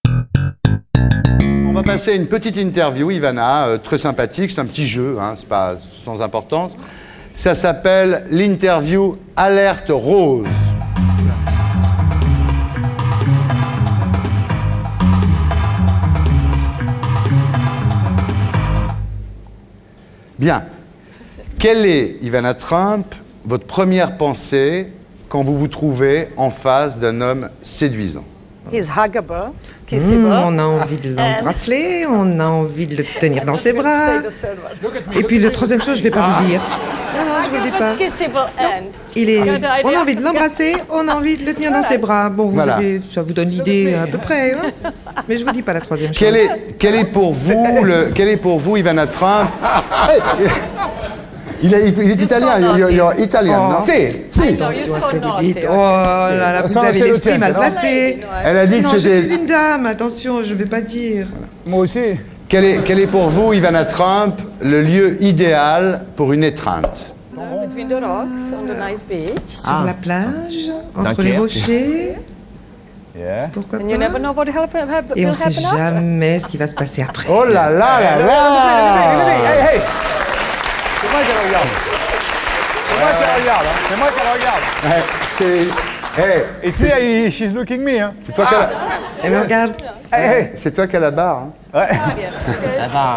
On va passer à une petite interview, Ivana, très sympathique, c'est un petit jeu, hein, c'est pas sans importance. Ça s'appelle l'interview Alerte Rose. Bien. Quelle est, Ivana Trump, votre première pensée quand vous vous trouvez en face d'un homme séduisant? He's huggable, kissable. On a envie de l'embrasser, on a envie de le tenir dans ses bras. Et puis la troisième chose, je ne vais pas vous dire. Non, non, je ne vous le dis pas. On a envie de l'embrasser, on a envie de le tenir dans ses bras. Bon, Voilà. ça vous donne l'idée à peu près, hein. Mais je ne vous dis pas la troisième chose. Quel est pour vous, Ivana Trump? Il est italien, il est italien, non? Si. Attention à ce que vous dites. Oh là là, vous avez l'esprit mal placé. Elle a dit que Non, je c'était... suis une dame, attention, je ne vais pas dire. Moi aussi. Quel est pour vous, Ivana Trump, le lieu idéal pour une étreinte? Between the rocks on the nice beach. Sur la plage, entre Dunkerque. les rochers. Yeah. Pourquoi And you never pas? know what Et on will ne sait happen after. jamais ce qui va se passer après. Oh là là là là! Hey! C'est moi qui la regarde. C'est moi qui la regarde. Hein. C'est moi qui la regarde. Ouais, Et see, she's looking me. Hein. c'est toi qui a... Et me regarde. C'est toi qui as la barre. Hein.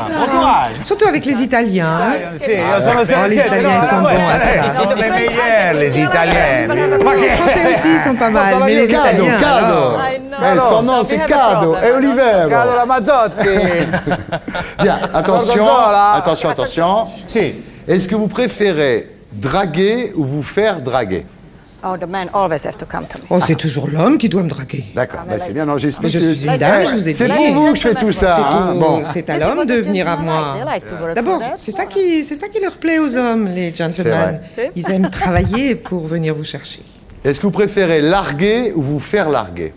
Bon courage. Surtout avec les Italiens. Hein. Sì, io sono Oh, les Italiens, ils sont bons à ça. Sono le meilleurs, les Italiens. Les Français aussi, ils sont pas mal. Mais les Cado, Italiens. Cado. I know. Son nom c'est Cado et Olivero. Cado la Mazzotti. Bien, attention, Gorgonzola. attention. Sì. Est-ce que vous préférez draguer ou vous faire draguer? Oh, the men always have to come to me. Oh, c'est toujours l'homme qui doit me draguer. D'accord, bah, c'est bien, non, Mais j'explique. je suis une dame, je vous ai dit. C'est pour vous que je fais tout ça. Hein. Bon. C'est à l'homme de venir à moi. D'abord, c'est ça qui leur plaît aux hommes, les gentlemen. vrai. Ils aiment travailler pour venir vous chercher. Est-ce que vous préférez larguer ou vous faire larguer?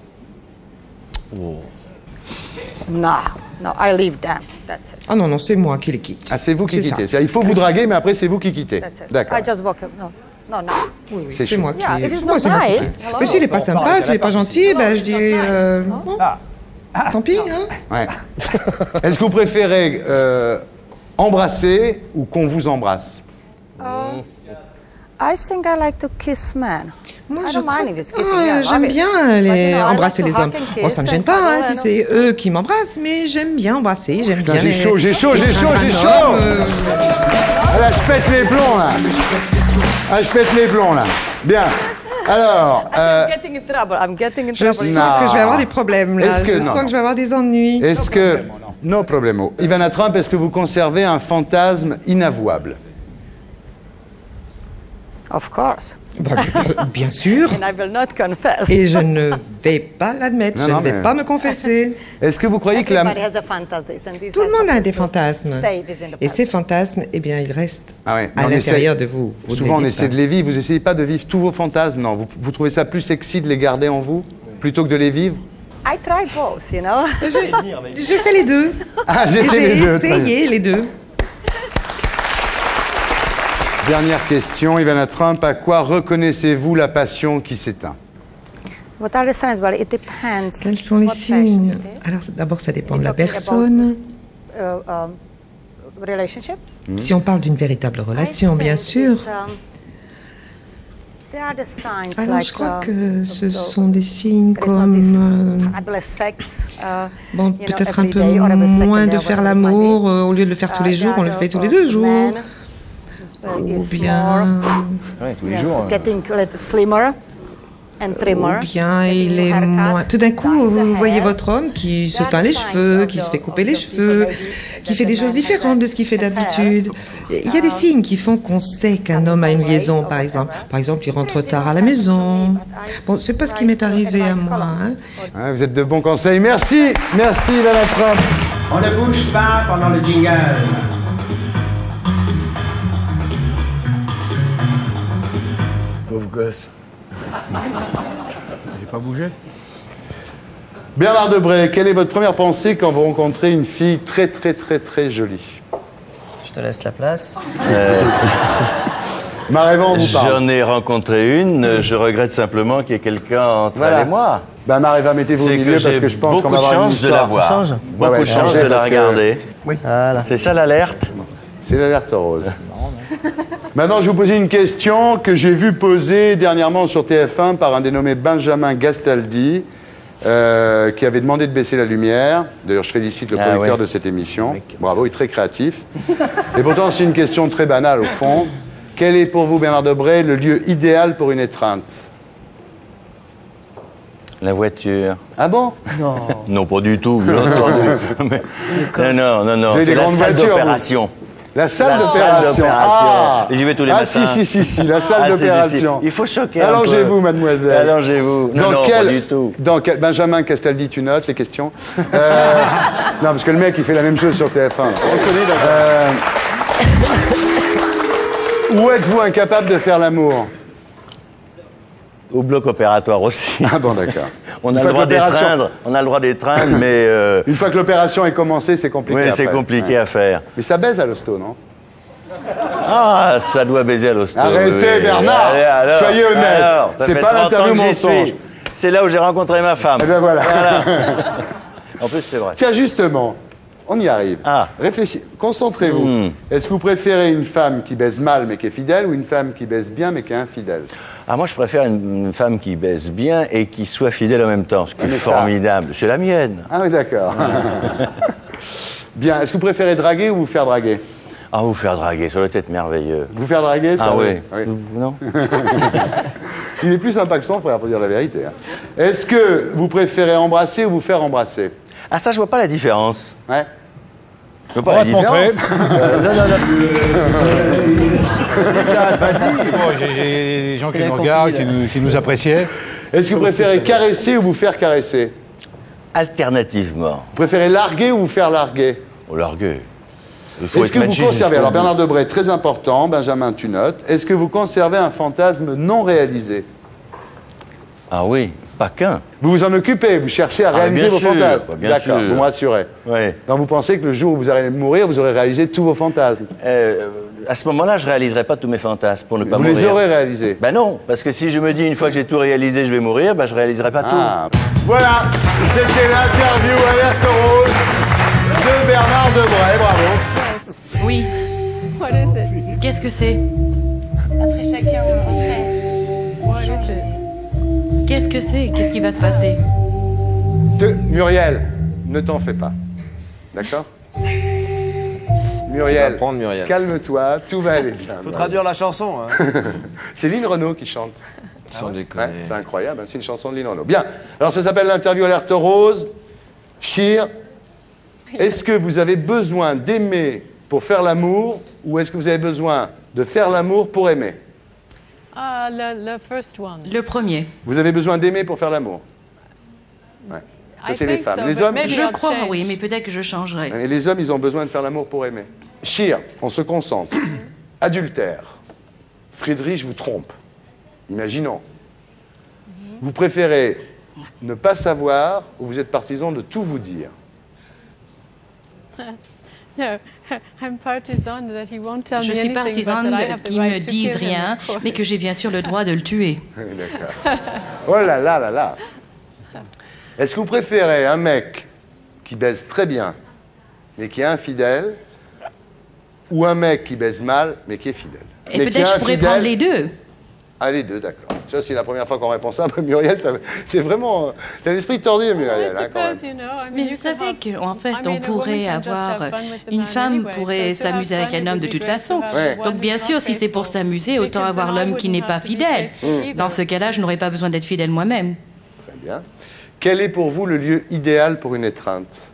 No, I leave them. That's it. Ah non, non, c'est moi qui les quitte. Ah, c'est vous qui C'est quittez. ça. C'est-à-dire, il faut vous draguer, mais après, c'est vous qui quittez. That's it. D'accord. I just walk up. No. Oui, oui, C'est c'est chaud. moi qui... Yeah, if it's Moi, not c'est moi qui nice, quitte. hello. Mais s'il n'est pas sympa, s'il n'est pas gentil, ben je dis... bon, tant pis, hein. Ouais. Est-ce que vous préférez embrasser ou qu'on vous embrasse? I think I like to kiss men. Moi, I je don't crois- mind if it's kissing me. I love j'aime it. bien But, you know, I embrasser like les to hommes. hug and Bon, ça me kiss gêne and pas hein, cuddle si and- c'est eux qui m'embrassent, mais j'aime bien embrasser, j'aime bien... J'ai les- chaud. un Ah, là, je pète les plombs, là. Ah, je pète les plombs, là. Bien. Alors, I'm getting in trouble. I'm getting in Je trouble. sens Non. que je vais avoir des problèmes, là. Est-ce que- Je non, sens non. que je vais avoir des ennuis. est-ce que... No problemo. Ivana Trump, est-ce que vous conservez un fantasme inavouable? Of course. Bah, bien sûr. And I will not confess. Et je ne vais pas l'admettre, Non, je non, ne vais mais- pas me confesser. Est-ce que vous croyez que Everybody la... has a fantasies, and these Tout le are monde a supposed des to fantasmes. stay within the Et past. ces fantasmes, eh bien, ils restent Ah ouais, à on l'intérieur essaie- de vous. Vous ne Souvent, on les essaie dites de les vivre. Vous essayez pas de vivre tous vos fantasmes, non. Vous trouvez ça plus sexy de les garder en vous plutôt que de les vivre? I try both, you know. pas. J'essaie les deux. Ah, Et j'essaie les J'ai deux. très bien. essayé les deux. Dernière question, Ivana Trump. À quoi reconnaissez-vous la passion qui s'éteint? What are the signs? Well, it depends. Quels sont les what signes? passion it is. Alors, d'abord, ça dépend de la Talking about- personne. Relationship. Si on parle d'une véritable relation, I bien think sûr. it's, there are the signs Alors, like je crois que ce sont des signes there is not comme... this fabulous sex. Bon, you know, peut-être un every peu day or every second moins day de or faire whatever it might l'amour, be. au lieu de le faire tous les jours, on le fait tous les 2 jours. Man, Ou is bien, Ouais, tous les more, jours. getting a little slimmer and trimmer. ou bien getting il est haircut, moins... Tout d'un coup, dyes the vous voyez hair. votre homme qui se There are teint the les signs cheveux, of qui se the- fait couper of les the cheveux, people qui that fait the des man choses has différentes de ce qu'il fait a hair. d'habitude. Il y a des signes qui font qu'on sait qu'un homme a une liaison, par exemple. Par exemple, il rentre tard à la maison. Bon, c'est pas ce qui m'est arrivé à moi. Hein. Ouais, vous êtes de bons conseils. Merci. Merci, Ivana Trump. On ne bouge pas pendant le jingle. Pauvre gosse. J'ai pas bougé. Bernard Debré, quelle est votre première pensée quand vous rencontrez une fille très, très, très, très jolie? Je te laisse la place. Marévan vous parle. J'en ai rencontré une, je regrette simplement qu'il y ait quelqu'un entre Voilà. elle et moi. Ben Maréva, mettez-vous au milieu parce que je pense qu'on va avoir une histoire. Beaucoup de chance de la voir. Beaucoup de chance de la regarder. Oui. Voilà. C'est ça l'alerte? C'est l'alerte rose. Maintenant, je vais vous poser une question que j'ai vue poser dernièrement sur TF1 par un dénommé Benjamin Gastaldi, qui avait demandé de baisser la lumière. D'ailleurs, je félicite le producteur de cette émission. Bravo, il est très créatif. Et pourtant, c'est une question très banale, au fond. Quel est pour vous, Bernard Debré, le lieu idéal pour une étreinte? La voiture. Ah bon? Non. Non, pas du tout, bien entendu. Non. Vous avez des grandes voitures, d'opération. La salle d'opération. Ah, j'y vais tous les matins. Ah si, la salle d'opération. Il faut choquer. Allongez-vous, mademoiselle. Allongez-vous. Non, pas du tout. Benjamin Castaldi, tu notes les questions. Non, parce que le mec, il fait la même chose sur TF1. Où êtes-vous incapable de faire l'amour? Au bloc opératoire aussi. Ah bon, d'accord. On a le droit d'étreindre, mais... Une fois que l'opération est commencée, c'est compliqué. Oui, c'est compliqué à faire. Mais ça baise à l'hosto, non? Ah, ça doit baiser à l'hosto. Arrêtez, Bernard. Allez, soyez honnête. C'est pas l'interview mensonge. C'est là où j'ai rencontré ma femme. Eh bien voilà. En plus, c'est vrai. Tiens, justement, on y arrive. Réfléchissez, concentrez-vous. Est-ce que vous préférez une femme qui baise mal mais qui est fidèle ou une femme qui baise bien mais qui est infidèle? Ah, moi, je préfère une femme qui baise bien et qui soit fidèle en même temps, ce qui est formidable. C'est la mienne. Ah oui, d'accord. Bien. Est-ce que vous préférez draguer ou vous faire draguer? Ah, vous faire draguer, ça doit être merveilleux. Vous faire draguer, ça? Ah oui. Non. Il est plus sympa que son frère, pour dire la vérité. Est-ce que vous préférez embrasser ou vous faire embrasser? Ah, ça, je vois pas la différence. Ouais. Je vois pas la différence. Non. Vas-y. J'ai des gens qui nous regardent, qui nous appréciaient. Est-ce que vous préférez caresser ou vous faire caresser? Alternativement. Vous préférez larguer ou vous faire larguer? Larguer. Est-ce que vous conservez, alors Bernard Debré, très important, Benjamin, tu notes, est-ce que vous conservez un fantasme non réalisé? Ah oui, pas qu'un. Vous vous en occupez, vous cherchez à réaliser vos fantasmes. D'accord, vous me rassurez. Oui. Donc vous pensez que le jour où vous allez mourir, vous aurez réalisé tous vos fantasmes? À ce moment-là, je ne réaliserai pas tous mes fantasmes pour ne pas mourir. Vous les aurez réalisés? Ben non, parce que si je me dis une fois que j'ai tout réalisé, je vais mourir, ben je ne réaliserai pas tout. Voilà, c'était l'interview Alerte Rose de Bernard Debré, bravo. Oui. Qu'est-ce que c'est? Après chacun, on fait. Qu'est-ce que c'est? Qu'est-ce qui va se passer? Muriel, ne t'en fais pas. D'accord? Muriel, calme-toi, tout va aller bien. Faut traduire la chanson. Hein. C'est Lynn Renaud qui chante. Sans déconner. C'est incroyable, c'est une chanson de Lynn Renaud. Bien, alors ça s'appelle l'interview Alerte Rose. Chir, est-ce que vous avez besoin d'aimer pour faire l'amour ou est-ce que vous avez besoin de faire l'amour pour aimer? Le premier. Vous avez besoin d'aimer pour faire l'amour? Ouais. Ça, c'est les femmes. Les hommes, je crois, oui, mais peut-être que je changerai. Et les hommes, ils ont besoin de faire l'amour pour aimer. Chir, on se concentre. Adultère. Friedrich vous trompe. Imaginons. Vous préférez ne pas savoir ou vous êtes partisan de tout vous dire? Je suis partisane qui ne me disent rien, mais que j'ai bien sûr le droit de le tuer. D'accord. Oh là là là là. Est-ce que vous préférez un mec qui baise très bien, mais qui est infidèle, ou un mec qui baise mal, mais qui est fidèle? Et peut-être je pourrais prendre les deux. Ah, les deux, d'accord. Ça, c'est la première fois qu'on répond ça. Muriel, t'es vraiment... T'as l'esprit tordu, Muriel. Hein, quand même. Mais vous savez qu'en fait, on pourrait avoir... Une femme pourrait s'amuser avec un homme de toute façon. Ouais. Donc bien sûr, si c'est pour s'amuser, autant avoir l'homme qui n'est pas fidèle. Dans ce cas-là, je n'aurais pas besoin d'être fidèle moi-même. Très bien. Quel est pour vous le lieu idéal pour une étreinte?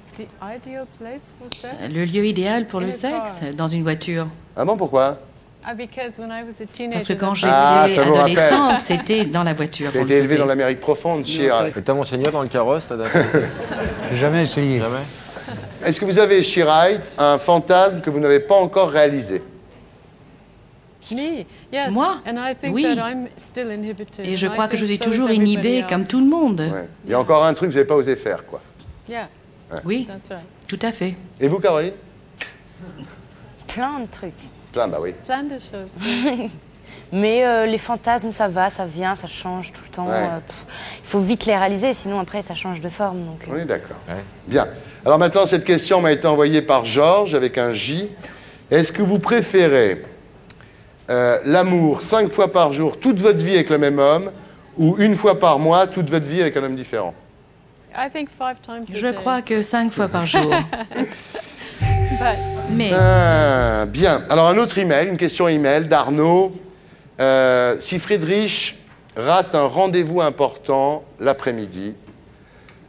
Le lieu idéal pour le sexe? Dans une voiture. Ah bon, pourquoi? Parce que quand j'étais adolescente, c'était dans la voiture. Tu as été élevé dans l'Amérique profonde, Chir. Et t'as monseigneur dans le carrosse, t'as Jamais essayé. Jamais. Est-ce que vous avez, Chirite, un fantasme que vous n'avez pas encore réalisé? Moi? Oui. Et je crois que je suis toujours inhibée comme tout le monde. Ouais. Il y a encore un truc que vous n'avez pas osé faire, quoi. Oui, tout à fait. Et vous, Caroline? Plein de trucs. Plein, bah oui. Plein de choses. Mais les fantasmes, ça va, ça vient, ça change tout le temps. Ouais. Il faut vite les réaliser, sinon après ça change de forme. Donc, On est d'accord. Ouais. Bien. Alors maintenant, cette question m'a été envoyée par Georges avec un J. Est-ce que vous préférez l'amour 5 fois par jour, toute votre vie avec le même homme, ou 1 fois par mois, toute votre vie avec un homme différent? Je crois que 5 fois par jour. Mais... bien. Alors un autre email, une question email d'Arnaud. Si Friedrich rate un rendez-vous important l'après-midi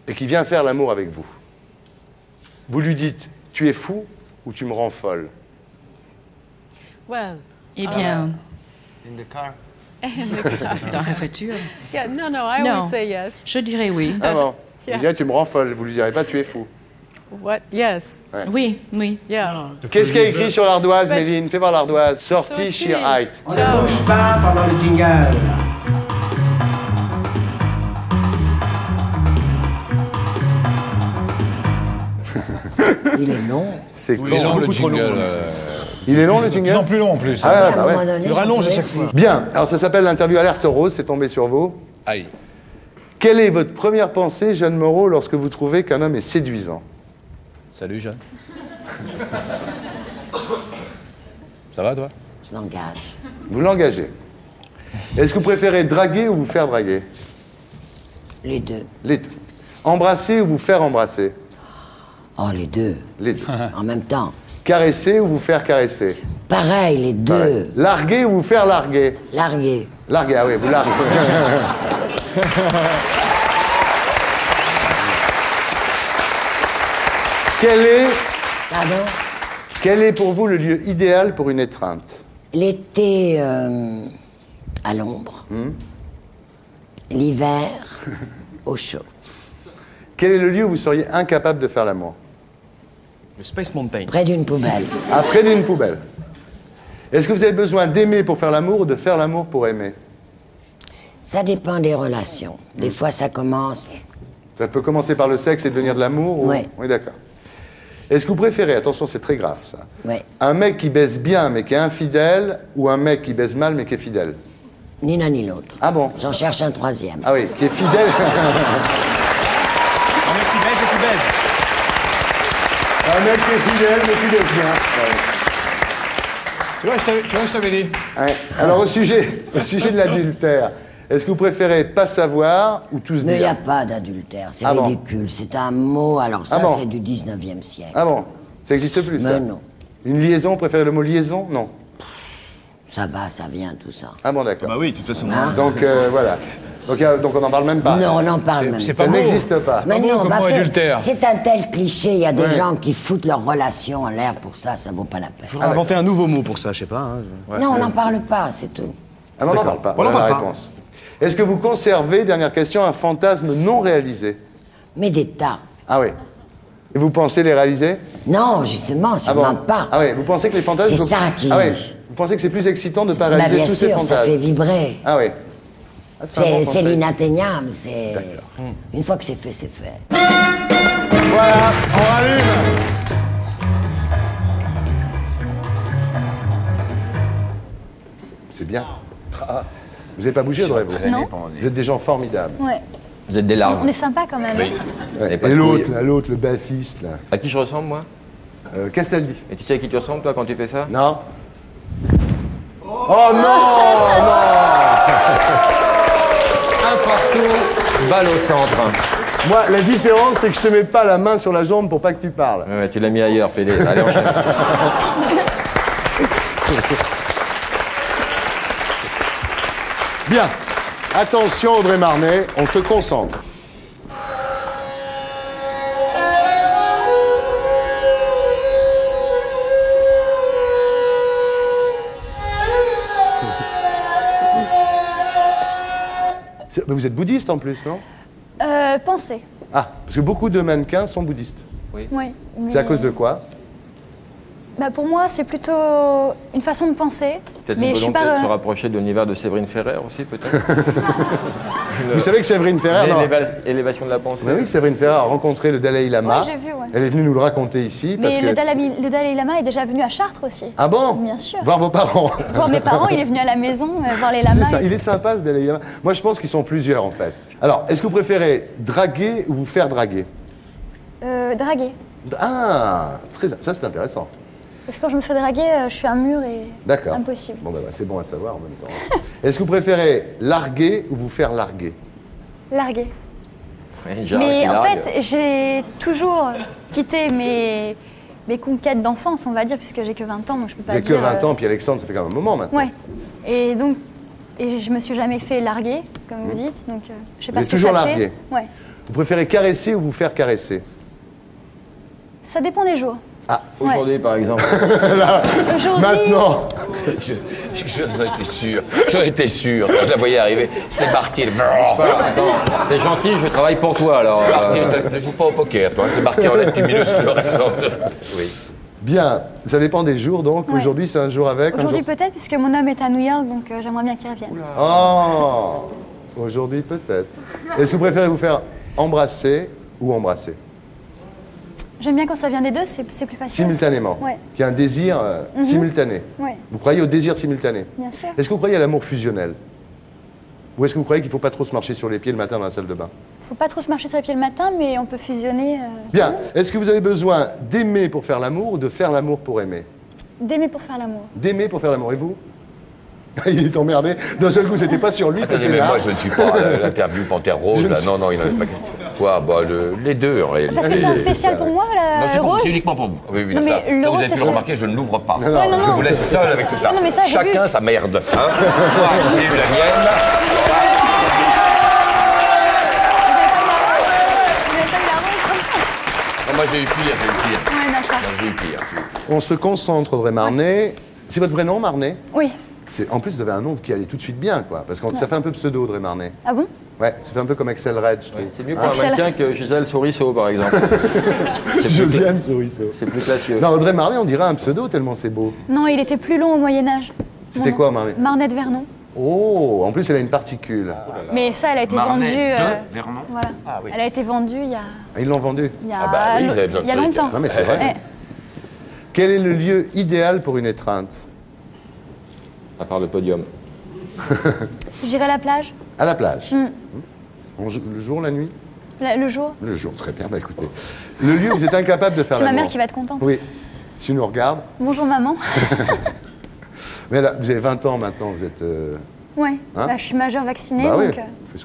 et qu'il vient faire l'amour avec vous, vous lui dites « tu es fou » ou « tu me rends folle » Eh bien... In the car. Dans la voiture. Non, Je dirais oui. Ah bon. Il dit « tu me rends folle », vous lui direz pas « tu es fou ». Yes. Ouais. Oui, oui. Qu'est-ce qu'il y a écrit sur l'ardoise, Méline? Fais voir l'ardoise. Sortie Sheer Height. On ne bouge pas pendant le jingle. Il est long. C'est Il est long, le jingle. Il est long, le jingle? De plus en plus long, en plus. Ah, bah ouais. Tu le rallonges à chaque fois. Bien. Alors, ça s'appelle l'interview Alerte Rose. C'est tombé sur vous. Aïe. Quelle est votre première pensée, Jeanne Moreau, lorsque vous trouvez qu'un homme est séduisant? Salut, Jeanne. Ça va, toi? Je l'engage. Vous l'engagez. Est-ce que vous préférez draguer ou vous faire draguer? Les deux. Les deux. Embrasser ou vous faire embrasser? Oh, les deux. Les deux. En même temps. Caresser ou vous faire caresser? Pareil, les deux. Pareil. Larguer ou vous faire larguer? Larguer. Larguer, ah oui, vous larguez. Pardon? Quel est pour vous le lieu idéal pour une étreinte? L'été à l'ombre. L'hiver au chaud. Quel est le lieu où vous seriez incapable de faire l'amour? Le Space Mountain. Près d'une poubelle. Après d'une poubelle. Est-ce que vous avez besoin d'aimer pour faire l'amour ou de faire l'amour pour aimer? Ça dépend des relations. Des fois, ça commence... Ça peut commencer par le sexe et devenir de l'amour? Oui. Oui, d'accord. Est-ce que vous préférez, attention, c'est très grave ça, un mec qui baise bien mais qui est infidèle ou un mec qui baise mal mais qui est fidèle? Ni l'un ni l'autre. Ah bon? J'en cherche un troisième. Ah oui, qui est fidèle. Un mec qui baise et qui baise. Un mec qui est fidèle mais qui baise bien. Tu vois, je t'avais dit. Ouais. Alors au sujet de l'adultère, est-ce que vous préférez pas savoir ou tous dire? Mais il n'y a pas d'adultère, c'est ridicule. C'est un mot, alors ça c'est du 19e siècle. Ah bon? Ça n'existe plus, ça? Mais non. Une liaison, vous préférez le mot liaison? Non. Ça va, ça vient, tout ça. Ah bon, d'accord. Bah oui, de toute façon. Hein? Donc voilà. Donc on n'en parle même pas. Non, on n'en parle même pas. Ça n'existe pas. Mais non, parce que adultère. c'est un tel cliché, il y a des gens qui foutent leur relation en l'air pour ça, ça vaut pas la peine. Il faudra inventer un nouveau mot pour ça, je sais pas. Hein. Non, on n'en parle pas, c'est tout. Ah, on n'en parle pas. Voilà la réponse. Est-ce que vous conservez, dernière question, un fantasme non réalisé? Mais des tas. Ah oui. Et vous pensez les réaliser? Non, justement, sûrement pas. Ah oui, vous pensez que les fantasmes... C'est ça qui... Ah oui, vous pensez que c'est plus excitant de ne pas réaliser bien tous ces sûr, fantasmes? ça fait vibrer. Ah oui. Ah, c'est l'inatteignable, c'est... Une fois que c'est fait, c'est fait. Voilà, on rallume. C'est bien. Vous n'avez pas bougé, Audrey, vous? Non. Vous êtes des gens formidables. Ouais. Vous êtes des larves. On est sympa quand même. Oui. Ouais. Et l'autre, le bassiste, là. À qui je ressemble, moi? Castaldi. Et tu sais à qui tu ressembles, toi, quand tu fais ça? Non. Oh non, Un partout, balle au centre. Moi, la différence, c'est que je te mets pas la main sur la jambe pour pas que tu parles. Ouais, tu l'as mis ailleurs, Pédé. Allez, enchaîne. Bien. Attention, Audrey Marnet, on se concentre. Vous êtes bouddhiste en plus, non? Pensez. Ah, parce que beaucoup de mannequins sont bouddhistes. Oui. C'est à cause de quoi? Bah pour moi, c'est plutôt une façon de penser. Peut-être mais une je suis volonté pas de se rapprocher de l'univers de Séverine Ferrer aussi, peut-être. Vous savez que Séverine Ferrer... Élévation de la pensée. Mais oui, Séverine Ferrer a rencontré le Dalai Lama. Ouais, j'ai vu, ouais. Elle est venue nous le raconter ici. Mais parce que... le Dalai Lama est déjà venu à Chartres aussi. Ah bon? Bien sûr. Voir vos parents. Voir mes parents, il est venu à la maison, voir les lamas. C'est ça, il est sympa ce Dalai Lama. Moi je pense qu'ils sont plusieurs en fait. Alors, est-ce que vous préférez draguer ou vous faire draguer? Draguer. Ah, ça c'est intéressant. Parce que quand je me fais draguer, je suis un mur et impossible. Bon, bah, c'est bon à savoir en même temps. Est-ce que vous préférez larguer ou vous faire larguer? Larguer. Mais en fait, j'ai toujours quitté mes conquêtes d'enfance, on va dire, puisque j'ai que 20 ans, donc je peux pas dire... J'ai que 20 ans, puis Alexandre, ça fait quand même un moment maintenant. Ouais. Et donc, je me suis jamais fait larguer, comme vous dites, donc je sais pas ce que ça fait. Vous êtes toujours largué? Ouais. Vous préférez caresser ou vous faire caresser? Ça dépend des jours. Ah, aujourd'hui par exemple. Maintenant. J'en étais sûr. J'en étais sûr. Quand je la voyais arriver, c'était marqué. T'es gentil, je travaille pour toi alors. Ne joue pas au poker, toi. C'est marqué en lettres lumineuses fluorescentes. Oui. Bien, ça dépend des jours donc. Ouais. Aujourd'hui, c'est un jour avec. Aujourd'hui peut-être, puisque mon homme est à New York, donc j'aimerais bien qu'il revienne. Oh, aujourd'hui peut-être. Est-ce que vous préférez vous faire embrasser ou embrasser? J'aime bien quand ça vient des deux, c'est plus facile. Simultanément. Ouais. Il y a un désir simultané. Ouais. Vous croyez au désir simultané? Bien sûr. Est-ce que vous croyez à l'amour fusionnel? Ou est-ce que vous croyez qu'il ne faut pas trop se marcher sur les pieds le matin dans la salle de bain? Il ne faut pas trop se marcher sur les pieds le matin, mais on peut fusionner. Bien. Est-ce que vous avez besoin d'aimer pour faire l'amour ou de faire l'amour pour aimer? D'aimer pour faire l'amour. D'aimer pour faire l'amour. Et vous? Il est emmerdé. D'un seul coup, c'était pas sur lui. Attendez, mais moi, je ne suis pas l'interview Panthère Rose. Là. Non, il n'en est pas question. Quoi? Bah, les deux, en réalité. Parce que c'est un spécial pour moi, le rose? C'est uniquement pour vous. Oui, non, ça. Mais le rose, vous avez pu le remarquer, je ne l'ouvre pas. Non. Je vous laisse seul avec tout ça. Non, mais ça chacun sa merde. Hein. Moi, j'ai eu la mienne. Non, moi, j'ai eu pire. Ouais, d'accord. J'ai eu pire. On se concentre, Audrey Marnet. C'est votre vrai nom, Marnet? Oui. En plus, vous avez un nom qui allait tout de suite bien, quoi. Parce que ça fait un peu pseudo, Audrey Marnet. Ah bon? Ouais, ça fait un peu comme Axel Red, je trouve. Ouais, c'est mieux pour un mannequin que Gisèle Souriceau, par exemple. Josiane Souriceau. C'est plus classieux. Non, Audrey Marnet, on dirait un pseudo tellement c'est beau. Non, il était plus long au Moyen-Âge. C'était quoi, Marnet? Marnet de Vernon. Oh, en plus, elle a une particule. Mais ça, elle a été vendue... de Vernon. Voilà. Ah, oui. Elle a été vendue il y a... Ah, ils l'ont vendue? Il y a longtemps. Non, mais c'est vrai. Quel est le lieu idéal pour une étreinte? À part le podium. J'irai à la plage. À la plage. Le jour, la nuit? Le jour. Le jour, très bien. Bah écoutez, le lieu où vous êtes incapable de faire l'amour. C'est ma mère qui va être contente. Oui. Si tu nous regardes. Bonjour maman. Mais là, vous avez 20 ans maintenant, vous êtes... Ouais. Hein? Bah, je suis majeure vaccinée. Bah, donc... oui.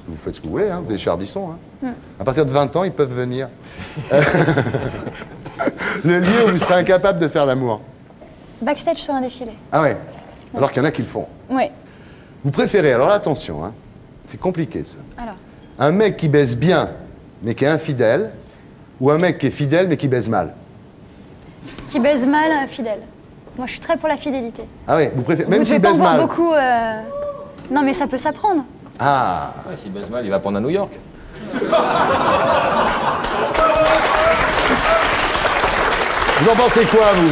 Vous faites ce que vous voulez, hein. Vous avez Chardisson. Hein. À partir de 20 ans, ils peuvent venir. Le lieu où vous serez incapable de faire l'amour? Backstage sur un défilé. Ah ouais. Alors qu'il y en a qui le font. Oui. Vous préférez, alors attention, hein, c'est compliqué ça. Alors. Un mec qui baise bien, mais qui est infidèle, ou un mec qui est fidèle, mais qui baise mal? Qui baise mal, fidèle. Moi, je suis très pour la fidélité. Ah oui, vous préférez, même s'il baise baise mal. Beaucoup, non, mais ça peut s'apprendre. Ah. Ouais, s'il baise mal, il va prendre à New York. Vous en pensez quoi, vous?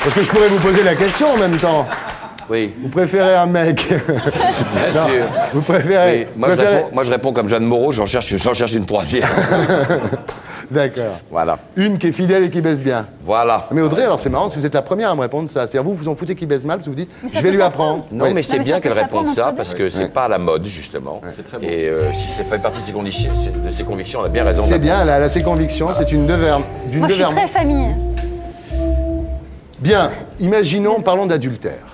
Parce que je pourrais vous poser la question en même temps. Oui. Vous préférez un mec? Bien sûr. Vous préférez... Oui. Moi, je réponds comme Jeanne Moreau, j'en cherche une troisième. D'accord. Voilà. Une qui est fidèle et qui baise bien. Voilà. Mais Audrey, alors c'est marrant, si vous êtes la première à me répondre ça. C'est-à-dire vous en foutez qui baise mal, parce que vous dites, je vais lui apprendre. Non, mais c'est bien qu'elle réponde ça, parce que c'est pas à la mode, justement. C'est très bon. Et si ça fait partie de ses convictions, elle a bien raison. C'est bien, elle a ses convictions, c'est une deverne. Moi, je suis très famille. Bien, imaginons, parlons d'adultère.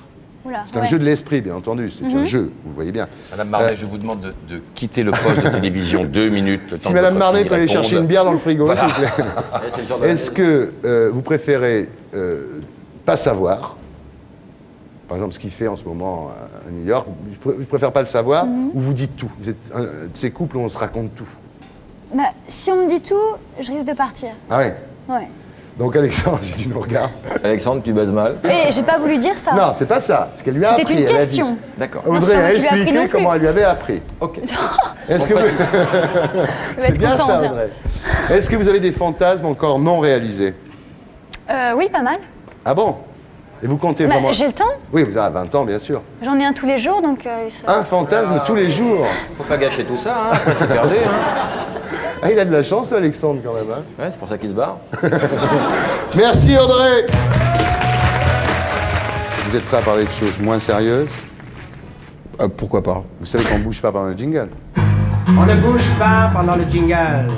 C'est un jeu de l'esprit, bien entendu. C'est un jeu, vous voyez bien. Madame Marnet, je vous demande de quitter le poste de télévision 2 minutes. Si Madame Marnet peut aller chercher une bière dans le frigo, s'il vous plaît. Est-ce que vous préférez pas savoir, par exemple ce qu'il fait en ce moment à New York, je préfère pas le savoir, ou vous dites tout? Vous êtes un de ces couples où on se raconte tout? Bah, si on me dit tout, je risque de partir. Ah ouais? Ouais. Donc Alexandre, si tu nous regardes. Alexandre, tu baises mal? Et j'ai pas voulu dire ça. Non, c'est pas ça. C'est qu'elle lui a appris. C'était une question. D'accord. Audrey a expliqué comment elle lui avait appris. Ok. Est-ce que c'est bien ça, Audrey? Est-ce que vous avez des fantasmes encore non réalisés? Oui, pas mal. Ah bon? Et vous comptez vraiment... J'ai le temps. Oui, vous avez 20 ans, bien sûr. J'en ai un tous les jours, donc... Un fantasme tous les jours. Faut pas gâcher tout ça, hein. Après, c'est perdu, hein. Ah, il a de la chance, Alexandre, quand même. Hein. Ouais, c'est pour ça qu'il se barre. Merci, Audrey. Vous êtes prêts à parler de choses moins sérieuses? Pourquoi pas? Vous savez qu'on ne bouge pas pendant le jingle. On ne bouge pas pendant le jingle.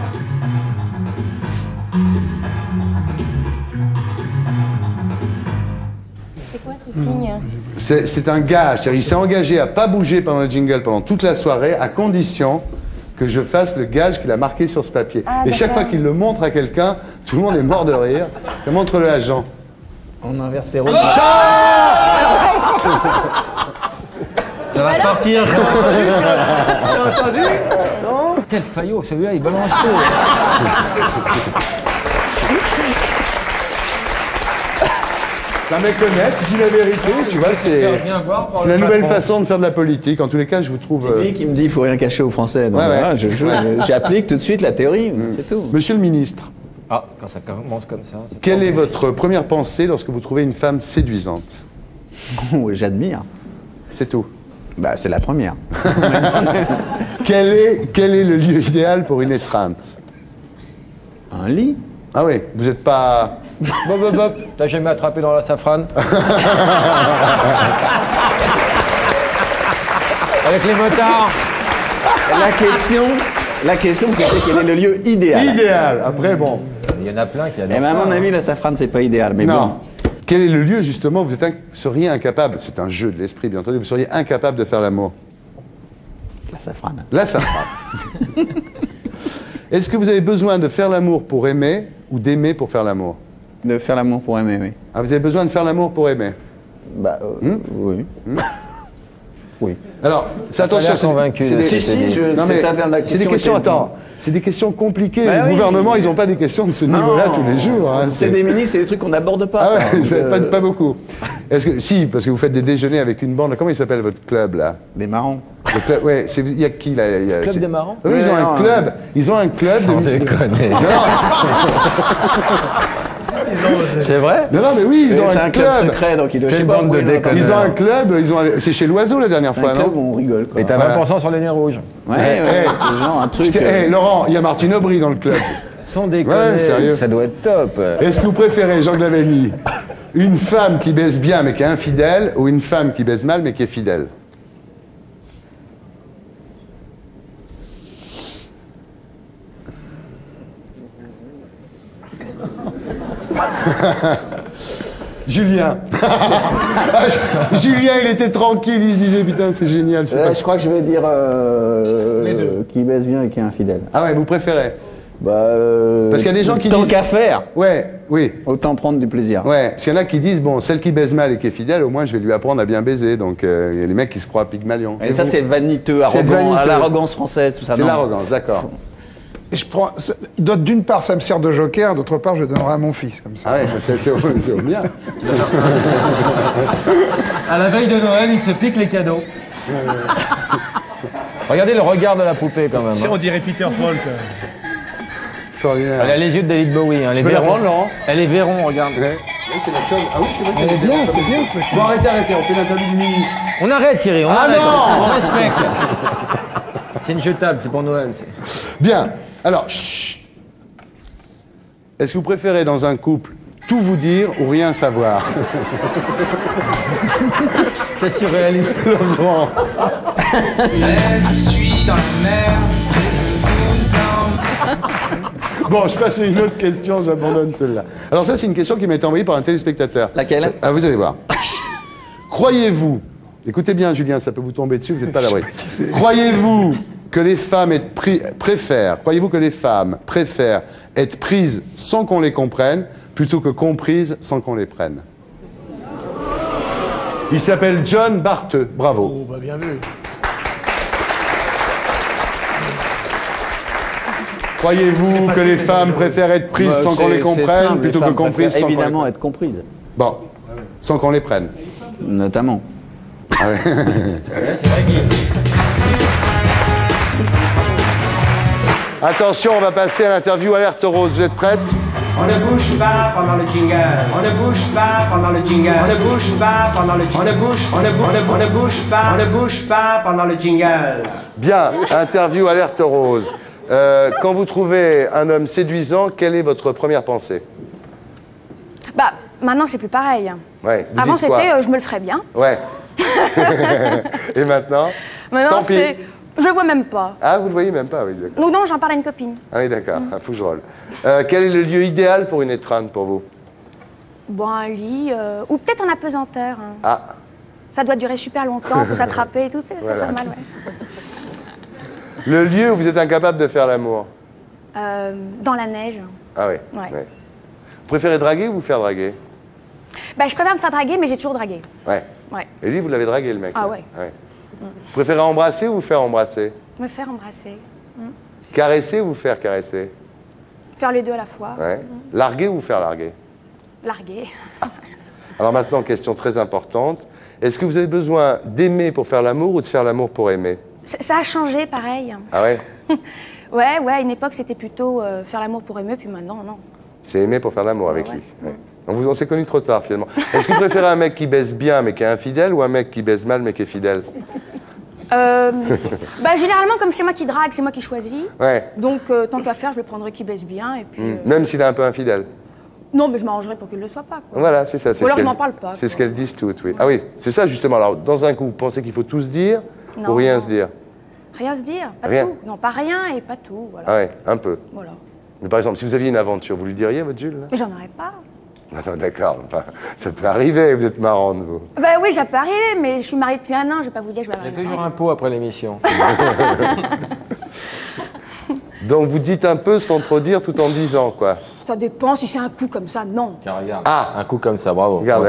C'est quoi ce signe? C'est un gage. Il s'est engagé à ne pas bouger pendant le jingle pendant toute la soirée, à condition que je fasse le gage qu'il a marqué sur ce papier. Et chaque fois qu'il le montre à quelqu'un, tout le monde est mort de rire. Montre-le à Jean. On inverse les rôles. Ça va partir, Jean. T'as entendu? Non? Quel faillot, celui-là, il balance tout. La méconnaître, tu dis la vérité, tu vois, c'est la nouvelle façon de faire de la politique. En tous les cas, je vous trouve... Typique, il me dit qu'il ne faut rien cacher aux Français. Donc voilà, j'applique tout de suite la théorie, c'est tout. Monsieur le ministre. Ah, quand ça commence comme ça... Quelle est votre première pensée lorsque vous trouvez une femme séduisante? J'admire. C'est tout? Bah, c'est la première. Quel est le lieu idéal pour une étreinte? Un lit. Ah oui, vous n'êtes pas... Bob, t'as jamais attrapé dans la safrane? Avec les motards? La question, c'était quel est le lieu idéal. Idéal. Après, bon. Il y en a plein qui adorent. Mais à mon avis, la safrane, c'est pas idéal. Mais non. Bon. Quel est le lieu, justement, vous seriez incapable, c'est un jeu de l'esprit, bien entendu, vous seriez incapable de faire l'amour? La safrane. La safrane. Est-ce que vous avez besoin de faire l'amour pour aimer ou d'aimer pour faire l'amour? De faire l'amour pour aimer, oui. Ah, vous avez besoin de faire l'amour pour aimer? Bah, oui. Oui. Alors, attention, c'est des questions, attends, c'est des questions compliquées. Bah, le gouvernement, ils n'ont pas des questions de ce niveau-là tous les jours. Hein, c'est des ministres, c'est des trucs qu'on n'aborde pas. Ah ouais, pas beaucoup. Est-ce que, si, parce que vous faites des déjeuners avec une bande, comment il s'appelle votre club, là? Des marrons. Le club, ouais, il y a qui, là? Club des marrons? Oui, ils ont un club. Ils ont un club. Sans déconner. C'est vrai? Non, mais oui, ils ont un club secret, donc ils doivent Quelle bande de déconneurs. Ils ont un club, c'est chez l'Oiseau la dernière fois, non? C'est un club où on rigole, quoi. Et t'as 20% sur les nez rouges. Ouais, c'est genre un truc... Laurent, il y a Martine Aubry dans le club. Sans déconner, sérieux. ça doit être top. Est-ce que vous préférez, Jean Glavany, une femme qui baise bien mais qui est infidèle ou une femme qui baise mal mais qui est fidèle? Julien. Julien, il était tranquille, il se disait putain, c'est génial. Je crois que je vais dire qui baisse bien et qui est infidèle. Ah ouais, vous préférez? Parce qu'il y a des gens qui disent... Tant qu'à faire. Ouais, oui. Autant prendre du plaisir. Ouais, parce qu'il y en a qui disent, bon, celle qui baise mal et qui est fidèle, au moins je vais lui apprendre à bien baiser. Donc il y a des mecs qui se croient Pygmalion. Et ça, c'est vaniteux, l'arrogance française, tout ça. C'est l'arrogance, d'accord. Je prends. D'une part, ça me sert de joker, d'autre part, je le donnerai à mon fils, comme ça. Ah ouais, c'est au bien. À la veille de Noël, il se pique les cadeaux. Regardez le regard de la poupée, quand même. Si on dirait Peter Falk. Elle a les yeux de David Bowie. Hein, tu peux la prendre, Laurent? Elle est Véron, regarde. Ouais. Oui, c'est la seule. Ah oui, c'est vrai. Elle est bien, c'est bien ce truc. Bon, arrêtez, on fait l'interview du ministre. On arrête, Thierry, on arrête. Non, on respecte. C'est une jetable, c'est pour Noël. Bien. Alors, chut. Est-ce que vous préférez dans un couple tout vous dire ou rien savoir? C'est surréaliste. Laurent. Je suis dans la mer, je vous en... Bon, je passe à une autre question, j'abandonne celle-là. Alors ça, c'est une question qui m'a été envoyée par un téléspectateur. Laquelle? Ah, vous allez voir. Croyez-vous, écoutez bien Julien, ça peut vous tomber dessus, vous n'êtes pas à l'abri. Croyez-vous que les femmes préfèrent être prises sans qu'on les comprenne, plutôt que comprises sans qu'on les prenne? Il s'appelle John Bartheux, bravo. Oh, bah bien vu. Croyez-vous que les femmes préfèrent être prises sans qu'on les comprenne, plutôt que comprises sans qu'on les prenne? Évidemment, être comprises. Bon, sans qu'on les prenne. Notamment. Ah ouais. C'est vrai qu'il... Attention, on va passer à l'interview alerte rose. Vous êtes prête? On ne bouge pas pendant le jingle. On ne bouge pas pendant le jingle. On ne bouge pas pendant le jingle. On ne bouge pas pendant le jingle. Bien, interview alerte rose. Quand vous trouvez un homme séduisant, quelle est votre première pensée? Bah, maintenant, c'est plus pareil. Ouais, avant, c'était je me le ferais bien. Ouais. Et maintenant? Maintenant, c'est... Je le vois même pas. Ah, vous le voyez même pas, oui, d'accord. Ou non, j'en parle à une copine. Ah oui, d'accord, faut que je roule. Quel est le lieu idéal pour une étreinte pour vous? Bon, un lit, ou peut-être en apesanteur. Hein. Ah. Ça doit durer super longtemps, faut s'attraper et tout, c'est Voilà. pas mal, ouais. Le lieu où vous êtes incapable de faire l'amour? Dans la neige. Ah oui. Ouais. Ouais. Vous préférez draguer ou vous faire draguer? Bah, je préfère me faire draguer, mais j'ai toujours dragué. Ouais. Ouais. Et lui, vous l'avez dragué, le mec? Ah là. ouais. Ouais. Vous préférez embrasser ou vous faire embrasser? Me faire embrasser. Caresser ou vous faire caresser? Faire les deux à la fois. Ouais. Larguer ou vous faire larguer? Larguer. Alors maintenant, question très importante. Est-ce que vous avez besoin d'aimer pour faire l'amour ou de faire l'amour pour aimer? Ça a changé, pareil. Ah ouais? Ouais, à une époque, c'était plutôt faire l'amour pour aimer, puis maintenant, non. C'est aimer pour faire l'amour avec ouais. lui. Ouais. Donc on s'est connus trop tard, finalement. Est-ce que vous préférez un mec qui baise bien mais qui est infidèle ou un mec qui baise mal mais qui est fidèle? Bah, généralement, comme c'est moi qui drague, c'est moi qui choisis. Ouais. Donc, tant qu'à faire, je le prendrai qui baisse bien. Et puis, Même s'il est un peu infidèle? Non, mais je m'arrangerai pour qu'il ne le soit pas. Quoi. Voilà, c'est ça. Ou alors, je n'en parle pas. C'est ce qu'elles disent toutes, oui. Ah oui, c'est ça, justement. Alors, dans un coup, vous pensez qu'il faut tout se dire ou rien se dire? Rien se dire, pas Rien. tout. Non, pas rien et pas tout. Voilà. Ah ouais, un peu. Voilà. Mais par exemple, si vous aviez une aventure, vous lui diriez à votre Jules? Mais j'en aurais pas. Ah non, d'accord. Enfin, ça peut arriver, vous êtes marrante, vous. Bah oui, ça peut arriver, mais je suis mariée depuis 1 an, je vais pas vous dire que je vais avoir Il y a toujours un pot après l'émission. Donc vous dites un peu sans trop dire tout en disant, quoi. Ça dépend, si c'est un coup comme ça, non. Tiens, regarde. Un coup comme ça, bravo. Regarde.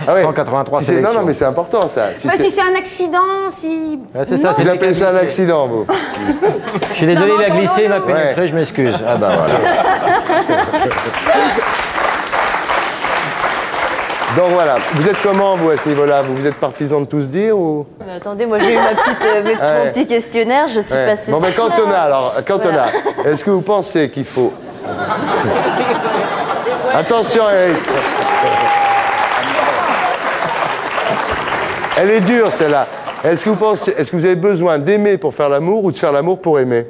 Ah ouais. 183 Non, sélections. non, mais c'est important, ça. Si c'est un accident, si... Ah, c'est ça, vous appelez ça un accident, vous? Je suis désolé, il a glissé, il m'a pénétré, je m'excuse. Ah bah voilà. Donc voilà, vous êtes comment, vous, à ce niveau-là? Vous êtes partisan de tout se dire ou... Mais attendez, moi j'ai eu mon petit questionnaire, je suis passée... Bon, ben Cantona, alors, Cantona, est-ce que vous pensez qu'il faut... Attention, Eric. Elle est dure, celle-là. Est-ce que vous avez besoin d'aimer pour faire l'amour ou de faire l'amour pour aimer?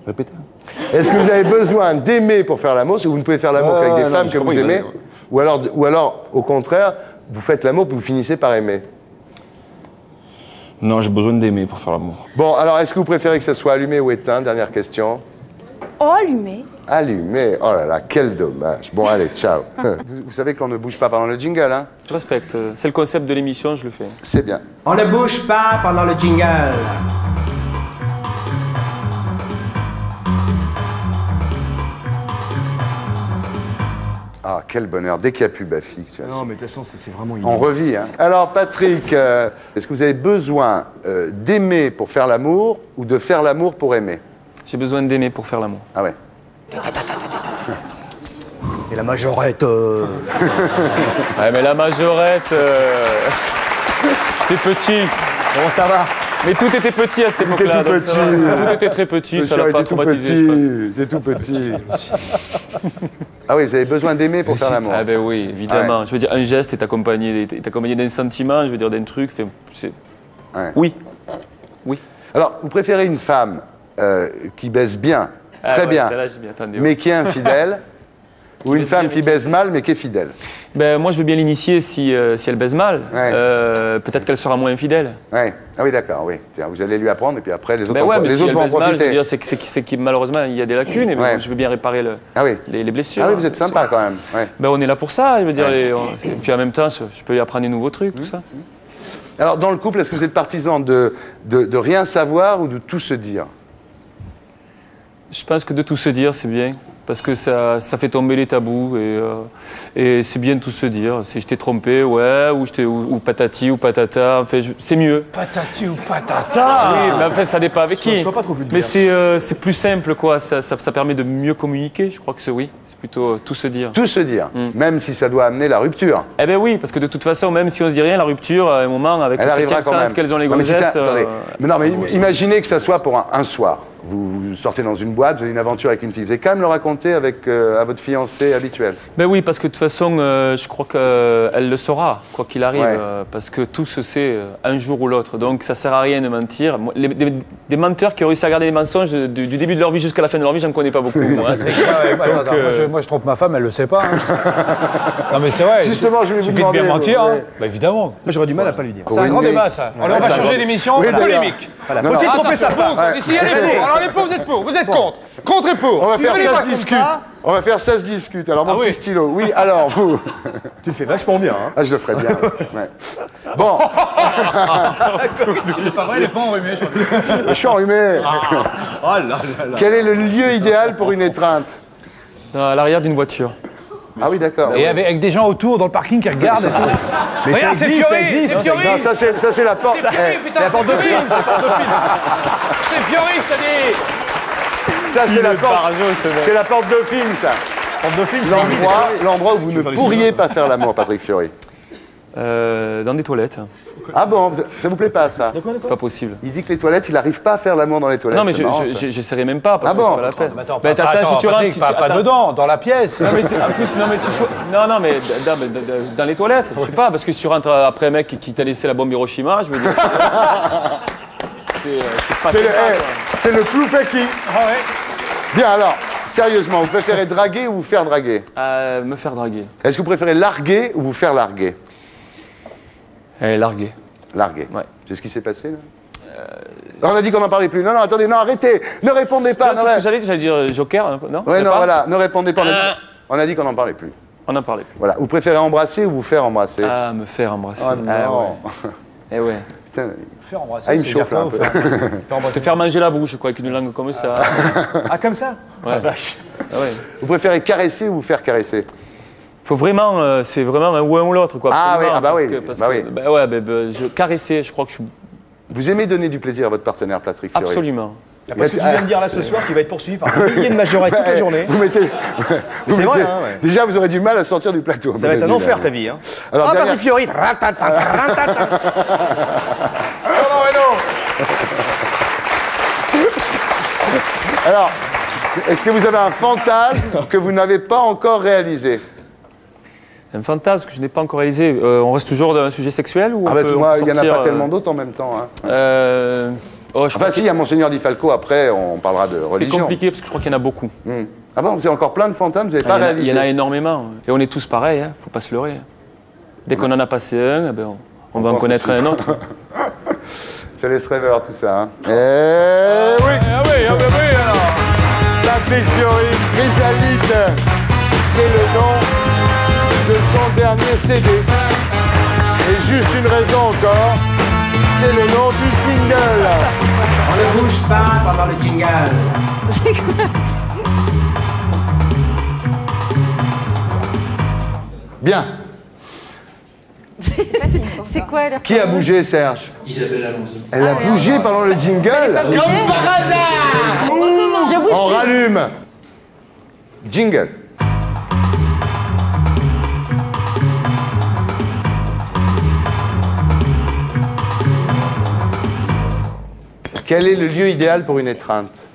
Répétez. Est-ce que vous avez besoin d'aimer pour faire l'amour, si vous ne pouvez faire l'amour qu'avec des femmes que vous aimez, ou alors, au contraire, vous faites l'amour puis vous finissez par aimer? Non, j'ai besoin d'aimer pour faire l'amour. Bon, alors, est-ce que vous préférez que ça soit allumé ou éteint? Dernière question. Oh, allumé. Allumé. Oh là là, quel dommage. Bon, allez, ciao. Vous savez qu'on ne bouge pas pendant le jingle, hein? Je respecte. C'est le concept de l'émission, je le fais. C'est bien. On ne bouge pas pendant le jingle. Ah, quel bonheur. Dès qu'il n'y a plus Baffy. Non, mais de toute façon, c'est vraiment On revit, hein. Alors, Patrick, est-ce que vous avez besoin d'aimer pour faire l'amour ou de faire l'amour pour aimer? J'ai besoin d'aimer pour faire l'amour. Ah ouais. Et la majorette. Ouais, mais la majorette. J'étais petit. Comment ça va? Mais tout était petit à cette époque-là. Tout petit. Tout était très petit, ça l'a pas traumatisé, je pense. T'es tout petit. Ah oui, vous avez besoin d'aimer pour faire l'amour. Ah ben oui, évidemment. Ah ouais. Je veux dire, un geste est accompagné d'un sentiment, je veux dire, d'un truc. Ouais. Oui. Oui. Alors, vous préférez une femme qui baise bien, très ouais, bien, celle-là, je m'y attendais, mais qui est infidèle, ou une femme qui baise mal, mais qui est fidèle? Ben, moi, je veux bien l'initier si elle baise mal. Ouais. Peut-être qu'elle sera moins infidèle. Ouais. Ah oui, d'accord, oui. Vous allez lui apprendre, et puis après, les autres, si elle vont en baise mal, je veux profiter. dire, c'est que malheureusement, il y a des lacunes, et Ouais. je veux bien réparer les blessures. Ah oui, vous êtes sympa quand même. Ouais. Ben, on est là pour ça, je veux dire. Et puis en même temps, je peux lui apprendre des nouveaux trucs, tout ça. Alors, dans le couple, est-ce que vous êtes partisan de rien savoir ou de tout se dire? Je pense que de tout se dire, c'est bien. Parce que ça fait tomber les tabous et c'est bien de tout se dire. Si je t'ai trompé, ouais, ou patati ou patata, enfin, c'est mieux. Patati ou patata? Oui, mais enfin, ça dépend avec qui. Sois pas trop vulgaire. Mais c'est plus simple, quoi. Ça permet de mieux communiquer, je crois que c'est oui. plutôt tout se dire. Tout se dire, même si ça doit amener la rupture. Eh bien oui, parce que de toute façon, même si on se dit rien, la rupture, à un moment, avec elle arrivera quand même. Qu'elles ont les non, mais gonzesses... mais non, mais imaginez que ça soit pour un soir. Vous sortez dans une boîte, vous avez une aventure avec une fille. Vous allez quand même le raconter avec, à votre fiancé habituel. Ben oui, parce que de toute façon, je crois qu'elle le saura, quoi qu'il arrive. Ouais. Parce que tout se sait un jour ou l'autre. Donc ça sert à rien de mentir. Des menteurs qui ont réussi à garder les mensonges du début de leur vie jusqu'à la fin de leur vie, j'en connais pas beaucoup. Moi, moi, je trompe ma femme, elle le sait pas. Hein. Non mais c'est vrai. Justement, je vais vous demander. Il suffit de bien mentir. Hein. Bah évidemment. Moi j'aurais du mal à pas lui dire. C'est un grand débat ça. On va changer d'émission. Polémique. Faut-il tromper sa femme? Ici, elle est pour. Alors les pauvres, vous êtes pour. Vous êtes contre. Contre et pour. On va faire ça se discute. On va faire ça se discute. Alors mon petit stylo. Oui, alors vous. Tu le fais vachement bien. Hein. Ah, je le ferai bien. Ouais. Bon. C'est pas vrai, il est pas enrhumé. Je suis enrhumé. Oh là là. Quel est le lieu idéal pour une étreinte? À l'arrière d'une voiture. Ah oui, d'accord. Et avec des gens autour dans le parking qui regardent et tout. Mais regarde, c'est Fiori, c'est Fiori. Non, ça c'est la porte. C'est Fiori, putain, la porte de film. C'est Fiori, je te dis. Ça c'est la porte. C'est la porte de film, ça. Porte de film. L'endroit où vous ne pourriez pas faire l'amour, Patrick Fiori. Dans des toilettes. Ah bon, ça vous plaît pas, ça? C'est pas possible. Il dit que les toilettes, il n'arrive pas à faire l'amour dans les toilettes. Non, mais j'essaierai même pas, parce que c'est pas la peine. Attends, si tu rentres, pas dedans, dans la pièce. Non, mais en plus, non, mais dans les toilettes, je sais pas, parce que si tu rentres après un mec qui t'a laissé la bombe Hiroshima, je veux dire. C'est le ploufaki. Bien, alors, sérieusement, vous préférez draguer ou vous faire draguer? Me faire draguer. Est-ce que vous préférez larguer ou vous faire larguer? Larguer. Larguer. Ouais. C'est ce qui s'est passé, là? On a dit qu'on n'en parlait plus. Non, non, attendez, non, arrêtez. Ne répondez pas. C'est ce que j'allais dire Joker, non? Oui, non, voilà, ne répondez pas. On a dit qu'on n'en parlait plus. On n'en parlait plus. Voilà. Vous préférez embrasser ou vous faire embrasser? Ah, me faire embrasser. Oh non. Eh ouais. Putain. Faire embrasser, ah, il me chauffe là un peu. Te faire manger la bouche, quoi, avec une langue comme ça. Ah, comme ça? Ouais. Ah, vache. Ah ouais. Vous préférez caresser ou vous faire caresser? Faut vraiment, c'est vraiment un ou l'autre, quoi. Ah oui, ah bah oui. Caresser, je crois que je suis... Vous aimez donner du plaisir à votre partenaire, Patrick Fiori? Absolument. Après ce que tu viens de dire là ce soir, qui va être poursuivi par un millier de majorettes toute la journée. C'est vrai, hein, ouais. Déjà, vous aurez du mal à sortir du plateau. Ça va être un enfer, ta vie. Hein. Alors, Patrick Fiori. non, Alors, est-ce que vous avez un fantasme que vous n'avez pas encore réalisé? Un fantasme que je n'ai pas encore réalisé. On reste toujours dans un sujet sexuel ou il n'y en a pas tellement d'autres en même temps. Hein. Enfin, si, il y a Monseigneur Di Falco, après, on parlera de religion. C'est compliqué parce que je crois qu'il y en a beaucoup. Ah bon, vous avez encore plein de fantasmes, vous n'avez pas réalisé? Il y en a énormément. Et on est tous pareils, hein, faut pas se leurrer. Dès qu'on en a passé un, on va en connaître un autre. Ça laisse rêveur tout ça. Hein. Oui, alors. Patrick Fiori, Chrysalide, c'est le nom de son dernier CD. Et juste une raison encore, c'est le nom du single. On ne bouge pas pendant le jingle. C'est quoi? Bien. C'est quoi leur Qui a bougé, Serge? Isabelle Alonso. Elle a bougé pendant le jingle? Comme par hasard. On rallume. Jingle. Quel est le lieu idéal pour une étreinte?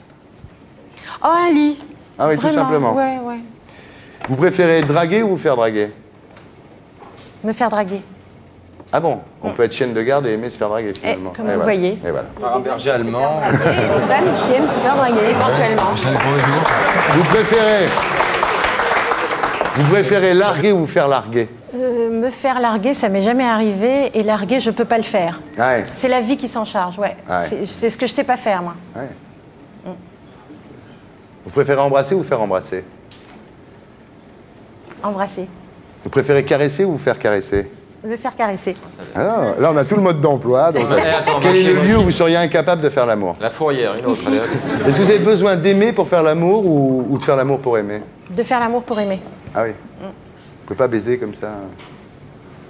Oh, un lit. Ah oui, vraiment, tout simplement. Ouais. Vous préférez draguer ou vous faire draguer? Me faire draguer. Ah bon? On peut être chienne de garde et aimer se faire draguer finalement. Comme vous voyez. Et voilà. Par un berger allemand. Une femme qui aime se faire draguer, éventuellement. Vous préférez larguer ou vous faire larguer? Me faire larguer, ça m'est jamais arrivé. Et larguer, je peux pas le faire. Ouais. C'est la vie qui s'en charge, ouais. C'est ce que je sais pas faire, moi. Ouais. Vous préférez embrasser ou vous faire embrasser? Embrasser. Vous préférez caresser ou vous faire caresser? Me faire caresser. Alors, là, on a tout le mode d'emploi. Donc, quel est le lieu où vous seriez incapable de faire l'amour? La fourrière, une autre. Ici. Est-ce que vous avez besoin d'aimer pour faire l'amour ou de faire l'amour pour aimer? De faire l'amour pour aimer. Ah oui. Vous ne pouvez pas baiser comme ça?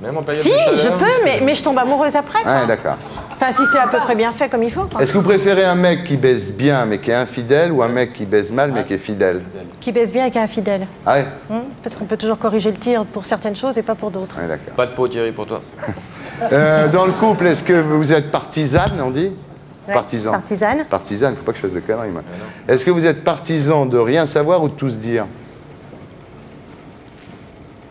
Même en période Si, de chaleur, je peux, mais je tombe amoureuse après. Ah, d'accord. Enfin, si c'est à peu près bien fait comme il faut. Quoi. Est-ce que vous préférez un mec qui baise bien mais qui est infidèle ou un mec qui baise mal mais qui est fidèle? Qui baisse bien et qui est infidèle. Ah ouais? Parce qu'on peut toujours corriger le tir pour certaines choses et pas pour d'autres. Ouais, d'accord. Pas de peau, Thierry, pour toi. Dans le couple, est-ce que vous êtes partisane, on dit? Ouais, Partisan. Partisane. Partisane, faut pas que je fasse de conneries, moi. Est-ce que vous êtes partisan de rien savoir ou de tout se dire?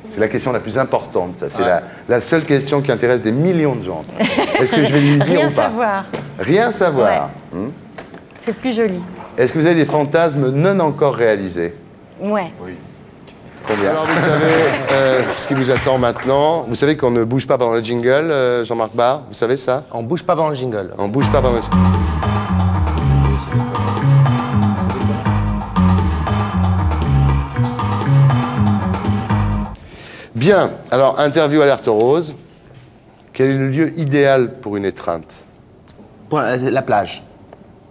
C'est la question la plus importante, ça. C'est la seule question qui intéresse des millions de gens. Est-ce que je vais lui dire Rien ou pas? savoir. Rien savoir. Ouais. C'est plus joli. Est-ce que vous avez des fantasmes non encore réalisés? Ouais. Oui. Combien? Alors, vous savez ce qui vous attend maintenant. Vous savez qu'on ne bouge pas pendant le jingle, Jean-Marc Barr? Vous savez ça? On bouge pas pendant le jingle. On bouge pas pendant le jingle. Bien. Alors, interview alerte rose. Quel est le lieu idéal pour une étreinte? Pour la plage.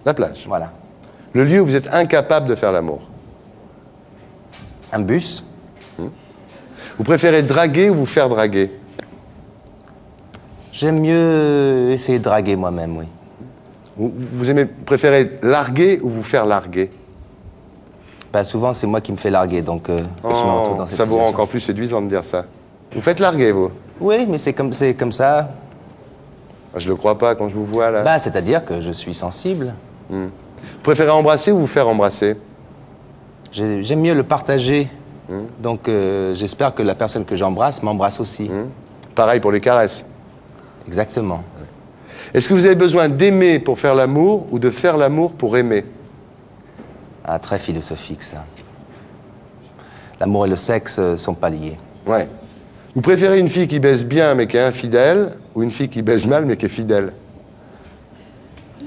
La plage. Voilà. Le lieu où vous êtes incapable de faire l'amour? Un bus. Vous préférez draguer ou vous faire draguer? J'aime mieux essayer de draguer moi-même, oui. Vous préférez larguer ou vous faire larguer? Bah, souvent, c'est moi qui me fais larguer, donc je me retrouve dans cette ça vous rend situation. encore plus séduisant de dire ça. Vous faites larguer, vous? Oui, mais c'est comme ça. Je le crois pas quand je vous vois, là. Bah, c'est-à-dire que je suis sensible. Vous préférez embrasser ou vous faire embrasser? J'aime mieux le partager. Donc, j'espère que la personne que j'embrasse m'embrasse aussi. Pareil pour les caresses? Exactement. Est-ce que vous avez besoin d'aimer pour faire l'amour ou de faire l'amour pour aimer? Ah, très philosophique, ça. L'amour et le sexe sont pas liés. Ouais. Vous préférez une fille qui baise bien mais qui est infidèle ou une fille qui baise mal mais qui est fidèle?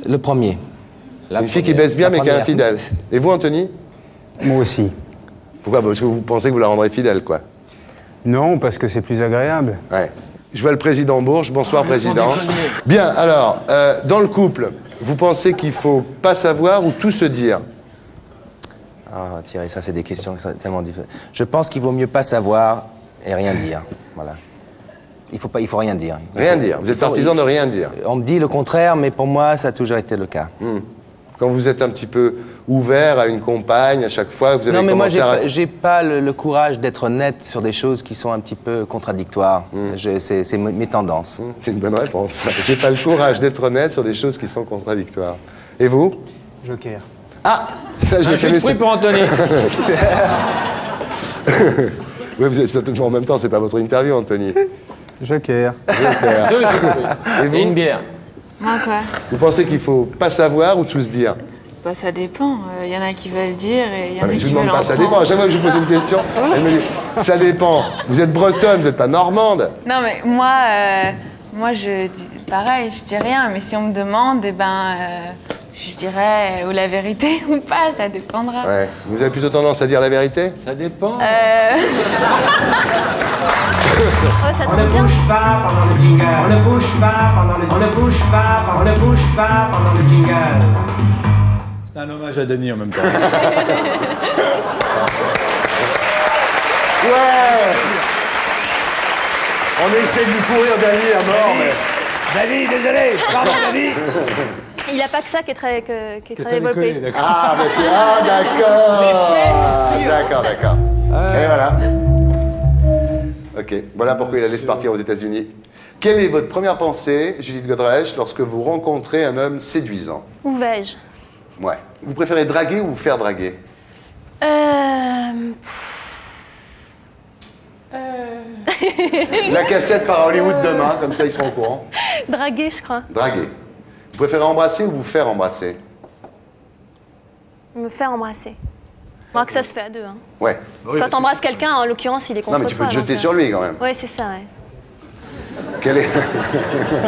Le premier. Une fille qui baise bien mais qui est infidèle. Et vous, Anthony? Moi aussi. Pourquoi? Parce que vous pensez que vous la rendrez fidèle, quoi? Non, parce que c'est plus agréable. Ouais. Je vois le président Bourges. Bonsoir, président. Bien, alors, dans le couple, vous pensez qu'il faut pas savoir ou tout se dire? Ah, Thierry, ça, c'est des questions tellement différentes. Je pense qu'il vaut mieux pas savoir et rien dire. Voilà. Il faut rien dire. Rien dire. Vous êtes partisan de rien dire. On me dit le contraire, mais pour moi, ça a toujours été le cas. Quand vous êtes un petit peu ouvert à une compagne, à chaque fois, vous avez commencé à... Non, mais moi, j'ai pas le courage d'être honnête sur des choses qui sont un petit peu contradictoires. C'est mes tendances. C'est une bonne réponse. J'ai pas le courage d'être honnête sur des choses qui sont contradictoires. Et vous? Joker. Ah, ça, je le connais. Oui, pour Anthony. Oui, vous êtes surtout en même temps, c'est pas votre interview, Anthony. Joker. Joker. Et vous? Et une bière. Moi, quoi? Vous pensez qu'il faut pas savoir ou tout se dire? Bah, ça dépend. Il y en a qui veulent dire et il y en a qui je veulent vous demande pas, ça entendre. dépend. À chaque fois que je vous pose une question, elle me dit, ça dépend. Vous êtes bretonne, vous n'êtes pas normande. Non, mais moi, je dis pareil, je dis rien. Mais si on me demande, eh ben, je dirais ou la vérité ou pas, ça dépendra. Ouais. Vous avez plutôt tendance à dire la vérité? Ça dépend. Ça On tombe ne bien. bouge pas pendant le jingle. On ne bouge pas pendant le. On ne bouge pas. On ne bouge pas pendant le jingle. C'est un hommage à Denis en même temps. Ouais. On essaie de lui courir Dany à mort, mais... Dany, désolé. Pardon, Dany. Il n'a pas que ça qui est très développé. Ah, mais c'est... Ah, d'accord. D'accord. Et voilà. Ok, voilà pourquoi il allait se partir aux États-Unis. Quelle est votre première pensée, Judith Godrèche, lorsque vous rencontrez un homme séduisant? Où vais-je? Ouais. Vous préférez draguer ou vous faire draguer? La cassette part à Hollywood demain, comme ça ils seront au courant. Draguer, je crois. Draguer. Vous préférez embrasser ou vous faire embrasser? Me faire embrasser. Moi, que ça se fait à deux. Hein. Ouais. Quand t'embrasses quelqu'un, en l'occurrence, il est contre toi. Non, mais tu peux te jeter sur lui quand même. Ouais, c'est ça, ouais. Quel est...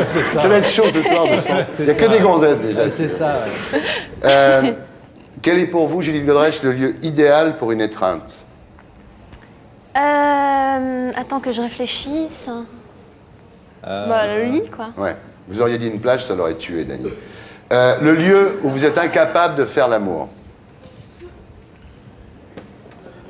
ça va être chaud ce soir, je sens. Il n'y a que des gonzesses déjà. C'est ça, ouais. Quel est pour vous, Judith Godrèche, le lieu idéal pour une étreinte? Attends que je réfléchisse. Bah, le lit, quoi. Ouais. Vous auriez dit une plage, ça l'aurait tué, Dany. Le lieu où vous êtes incapable de faire l'amour?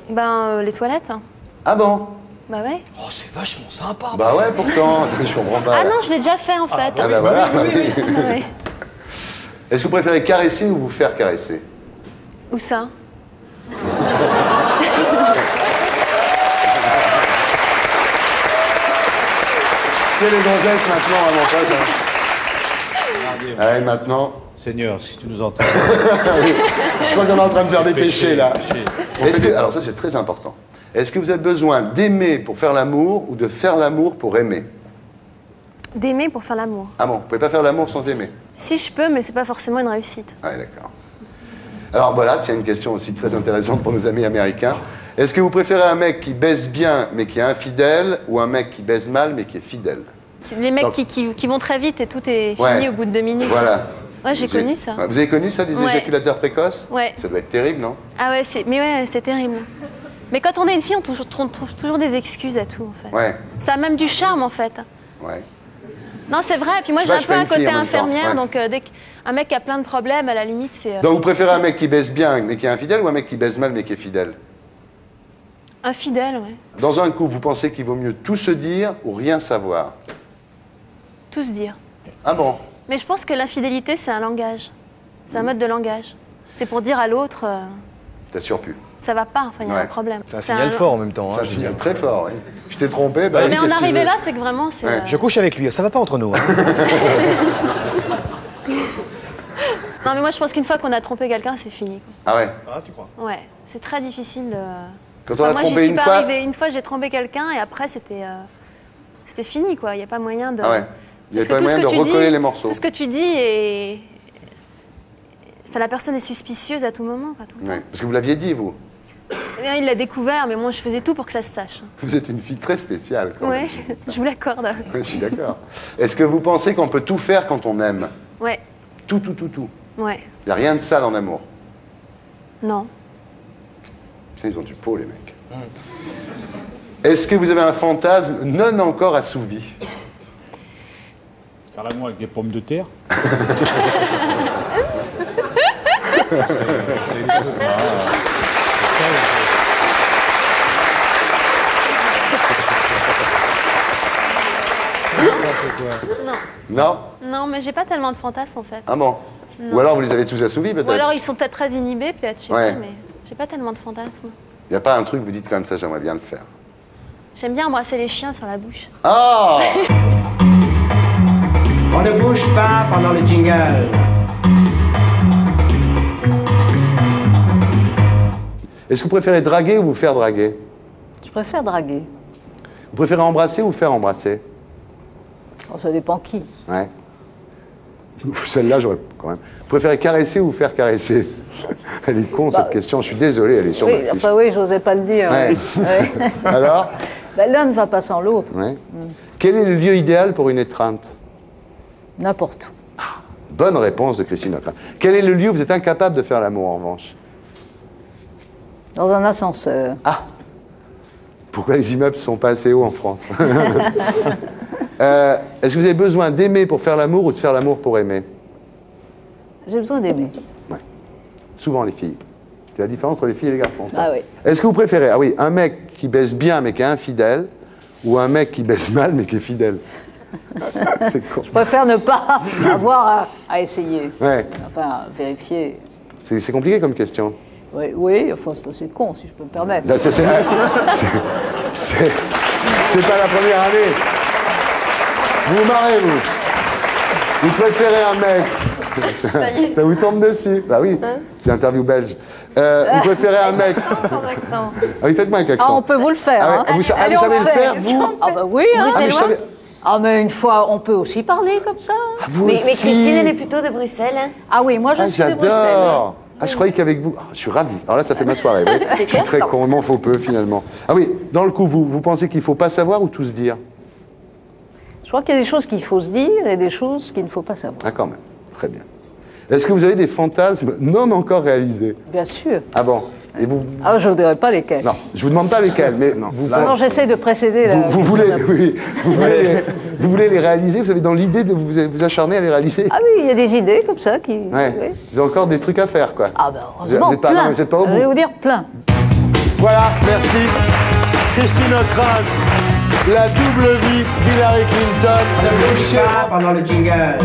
Ben, les toilettes. Hein. Ah bon? Bah ouais. Oh, c'est vachement sympa. Bah ouais, pourtant, je comprends pas. Ah non, je l'ai déjà fait en fait. Ah bah voilà. Ouais. Est-ce que vous préférez caresser ou vous faire caresser? Où ça? C'est les gonzesses maintenant, à mon pote. Allez, maintenant. Seigneur, si tu nous entends. Je crois qu'on est en train de faire des péchés, là. Péché. Alors ça, c'est très important. Est-ce que vous avez besoin d'aimer pour faire l'amour ou de faire l'amour pour aimer? D'aimer pour faire l'amour. Ah bon, vous pouvez pas faire l'amour sans aimer? Si je peux, mais c'est pas forcément une réussite. Ah oui, d'accord. Alors voilà, tiens, une question aussi très intéressante pour nos amis américains. Est-ce que vous préférez un mec qui baise bien mais qui est infidèle ou un mec qui baise mal mais qui est fidèle? Les mecs qui vont très vite et tout est fini Ouais. au bout de 2 minutes. Voilà. Ouais, j'ai connu ça. Vous avez connu ça, des éjaculateurs précoces? Ouais. Ça doit être terrible, non? Ah ouais, c'est terrible. Mais quand on est une fille, on trouve toujours des excuses à tout, en fait. Ouais. Ça a même du charme, en fait. Ouais. Non, c'est vrai. Et puis moi, Je j'ai sais pas, un je peu fais un une côté fille en même temps, infirmière, ouais. donc dès qu'un mec a plein de problèmes, à la limite, c'est... Donc vous préférez un mec qui baise bien mais qui est infidèle ou un mec qui baise mal mais qui est fidèle? Infidèle, ouais. Dans un couple, vous pensez qu'il vaut mieux tout se dire ou rien savoir? Tout se dire. Ah bon? Mais je pense que l'infidélité, c'est un langage. C'est un mode de langage. C'est pour dire à l'autre, T'assures plus. ça va pas, enfin, il y a Ouais. un problème. C'est un signal fort en même temps. C'est un signal très fort, oui. Je t'ai trompé, bah, Mais oui, en qu'est-ce que tu arriver veux? là, c'est que vraiment, c'est... Je couche avec lui, ça va pas entre nous. Hein. Non, mais moi, je pense qu'une fois qu'on a trompé quelqu'un, c'est fini, quoi. Ah ouais? Ah, tu crois? Ouais, c'est très difficile de... Quand on a moi, trompé j'y suis une pas fois... arrivée. Une fois, j'ai trompé quelqu'un et après, c'était fini, quoi. Il n'y a pas moyen de... Ah ouais. Il n'y avait Parce pas que tout moyen ce de que tu recoller dis- les morceaux. Tout ce que tu dis est... Enfin, la personne est suspicieuse à tout moment, quoi, tout le temps. Ouais. Parce que vous l'aviez dit, vous. Et il l'a découvert, mais moi, je faisais tout pour que ça se sache. Vous êtes une fille très spéciale, quand Ouais, même. je vous l'accorde. Ouais, je suis d'accord. Est-ce que vous pensez qu'on peut tout faire quand on aime? Ouais, Tout, tout, tout, tout. ouais. Il n'y a rien de sale en amour. Non. Putain, ils ont du pot, les mecs. Est-ce que vous avez un fantasme non encore assouvi? Faire l'amour avec des pommes de terre. Non. Non? Non, mais j'ai pas tellement de fantasmes, en fait. Ah bon? Non. Ou alors vous les avez tous assouvis, peut-être? Ou alors ils sont peut-être très inhibés, peut-être, je sais Ouais. pas, mais j'ai pas tellement de fantasmes. Il n'y a pas un truc, vous dites comme ça, j'aimerais bien le faire. J'aime bien embrasser les chiens sur la bouche. Ah! On ne bouge pas pendant le jingle. Est-ce que vous préférez draguer ou vous faire draguer? Je préfère draguer. Vous préférez embrasser ou faire embrasser? Oh, ça dépend qui. Ouais. Celle-là, j'aurais quand même. Vous préférez caresser ou vous faire caresser? Elle est con, cette question. Je suis désolé, elle est sur ma Oui, fiche. enfin oui, j'osais pas le dire. Ouais. Ouais. Alors? Ben, l'un ne va pas sans l'autre. Ouais. Quel est le lieu idéal pour une étreinte? N'importe où. Bonne réponse de Christine Leclerc. Quel est le lieu où vous êtes incapable de faire l'amour, en revanche? Dans un ascenseur. Ah! Pourquoi les immeubles ne sont pas assez hauts en France? Est-ce que vous avez besoin d'aimer pour faire l'amour ou de faire l'amour pour aimer? J'ai besoin d'aimer. Ouais. Souvent les filles. C'est la différence entre les filles et les garçons. Ça. Ah oui. Est-ce que vous préférez, ah oui, un mec qui baise bien mais qui est infidèle ou un mec qui baise mal mais qui est fidèle? C'est con. Je préfère ne pas avoir à essayer. Ouais. Enfin, vérifier. C'est compliqué comme question. Oui, oui, enfin, c'est assez con, si je peux me permettre. Là, c'est pas la première année. Vous vous marrez, vous. Vous préférez un mec. Ça vous tombe dessus. Bah oui, c'est interview belge. Vous préférez un mec. Sans accent. Ah oui, faites-moi un accent. Ah, on peut vous le faire. Ah ouais, Hein. vous savez le faire, vous? Ah bah oui, hein. Ah, mais je savais- Ah mais une fois, on peut aussi parler comme ça. Vous Mais aussi. Christine, elle est plutôt de Bruxelles. Hein. Ah oui, moi je Ah, suis de Bruxelles. j'adore. Ah, je croyais qu'avec vous. Ah, je suis ravi. Alors là, ça fait ma soirée. Oui. Je suis très con, il m'en faut peu finalement. Ah oui, dans le coup, vous pensez qu'il ne faut pas savoir ou tout se dire? Je crois qu'il y a des choses qu'il faut se dire et des choses qu'il ne faut pas savoir. Ah, quand même. Très bien. Est-ce que vous avez des fantasmes non encore réalisés? Bien sûr. Ah bon? Et vous... Ah, je ne vous dirai pas lesquels. Non, je vous demande pas lesquels, mais vous, Non, j'essaie de précéder la... vous voulez, oui, vous voulez les réaliser? Vous avez dans l'idée de vous acharner à les réaliser? Ah oui, il y a des idées comme ça qui... Ouais. Oui. Vous avez encore des trucs à faire, quoi. Ah ben heureusement, vous êtes pas, plein. non, vous êtes pas au bout. Je vais vous dire plein. Voilà, merci. Christine O'Krent, la double vie d'Hillary Clinton. Ne bouge pas pendant le jingle.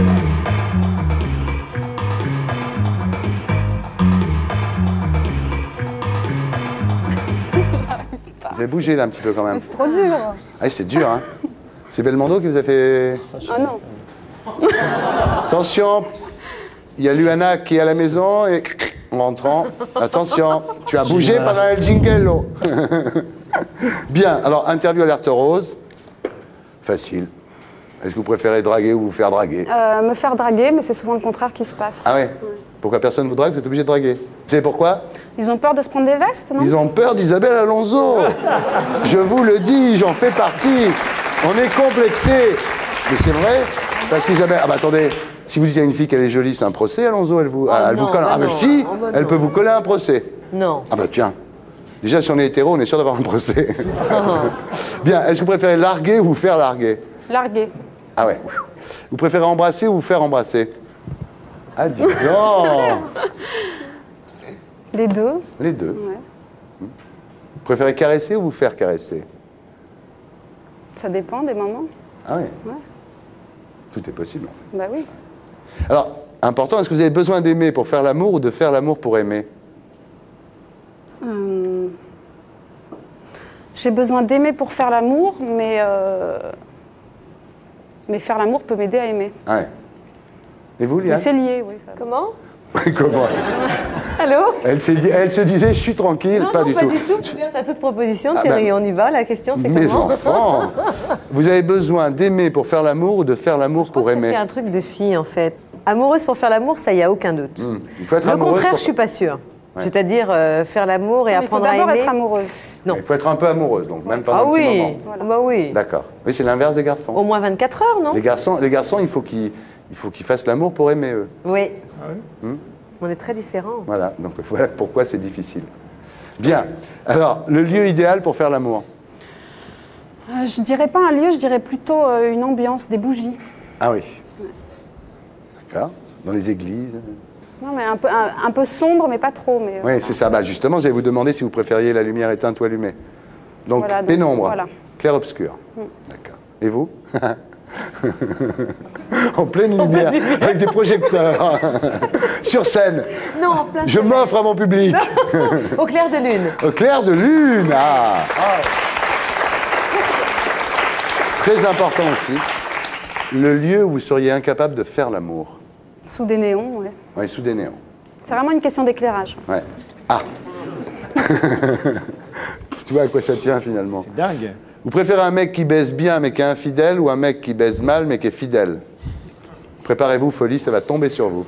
Vous avez bougé là un petit peu quand même. C'est trop dur. Ah, c'est dur, hein. C'est Belmondo qui vous a fait... Ah non. Attention, il y a Luana qui est à la maison et en rentrant, attention, tu as bougé pendant le jingle. Bien, alors interview alerte rose. Facile. Est-ce que vous préférez draguer ou vous faire draguer? Me faire draguer, mais c'est souvent le contraire qui se passe. Ah ouais? Pourquoi personne vous drague? Vous êtes obligé de draguer. Vous savez pourquoi? Ils ont peur de se prendre des vestes, non? Ils ont peur d'Isabelle Alonso. Je vous le dis, j'en fais partie. On est complexé. Mais c'est vrai, parce qu'Isabelle... Ah bah attendez, si vous dites à une fille qu'elle est jolie, c'est un procès, Alonso, elle vous, elle vous colle... Ah bah si, elle peut vous coller un procès. Non. Ah bah tiens. Déjà, si on est hétéro, on est sûr d'avoir un procès. Bien, est-ce que vous préférez larguer ou vous faire larguer? Larguer. Ah ouais. Vous préférez embrasser ou vous faire embrasser? Ah, dis donc. Les deux. Les deux. Ouais. Vous préférez caresser ou vous faire caresser? Ça dépend des moments. Ah ouais. Ouais. Tout est possible, en fait. Bah oui. Alors, important, est-ce que vous avez besoin d'aimer pour faire l'amour ou de faire l'amour pour aimer? J'ai besoin d'aimer pour faire l'amour, mais faire l'amour peut m'aider à aimer. Ah ouais. Et vous, Liane? Mais c'est lié, oui. Comment? Comment? Allô? Elle se disait, je suis tranquille, Non, pas non, du pas tout. du tout. Ouverte à toute proposition, Ah Thierry, ben, on y va. La question, c'est Mes comment? enfants, vous avez besoin d'aimer pour faire l'amour ou de faire l'amour pour aimer? C'est un truc de fille, en fait. Amoureuse pour faire l'amour, ça, il n'y a aucun doute. Il faut être Le amoureuse contraire, pour- je suis pas sûre. Ouais. C'est-à-dire faire l'amour et Mais il faut apprendre à aimer. d'abord être amoureuse. Non. Il faut être un peu amoureuse, donc même pendant Ah un petit oui, moment. bah oui. D'accord. Oui, c'est l'inverse des garçons. Au moins 24 heures, non? Les garçons, il faut qu'ils fassent l'amour pour aimer eux. Oui. Hmm. On est très différents. Voilà, donc voilà pourquoi c'est difficile. Bien. Alors, le lieu idéal pour faire l'amour? Je dirais pas un lieu, je dirais plutôt une ambiance, des bougies. Ah oui. D'accord. Dans les églises? Non, mais un peu sombre, mais pas trop. Mais, Oui, c'est ça. Bah, justement, j'allais vous demander si vous préfériez la lumière éteinte ou allumée. Donc, Voilà, donc, pénombre, voilà. clair-obscur. D'accord. Et vous? En pleine lumière, avec des projecteurs, sur scène. Non, en plein Je m'offre à mon public. Au clair de lune. Au clair de lune, ah. Très important aussi, le lieu où vous seriez incapable de faire l'amour. Sous des néons, ouais. Oui, sous des néons. C'est vraiment une question d'éclairage. Ouais. Ah. Tu vois à quoi ça tient finalement? C'est dingue. Vous préférez un mec qui baise bien mais qui est infidèle ou un mec qui baise mal mais qui est fidèle? Préparez-vous, folie, ça va tomber sur vous.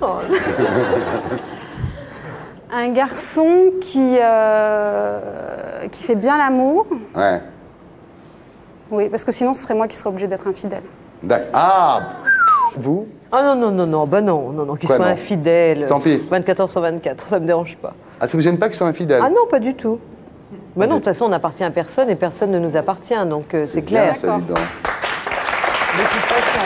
Un garçon qui fait bien l'amour. Ouais. Oui, parce que sinon, ce serait moi qui serais obligée d'être infidèle. D'accord. Ah. Vous? Ah non, bah non, qu'il Quoi, soit non? infidèle. Tant pis. 24 heures sur 24, ça me dérange pas. Ah, ça vous gêne pas qu'il soit infidèle? Ah non, pas du tout. Mais non, de toute façon, on n'appartient à personne et personne ne nous appartient, donc c'est clair. Bien, ça, dis donc. De toute façon.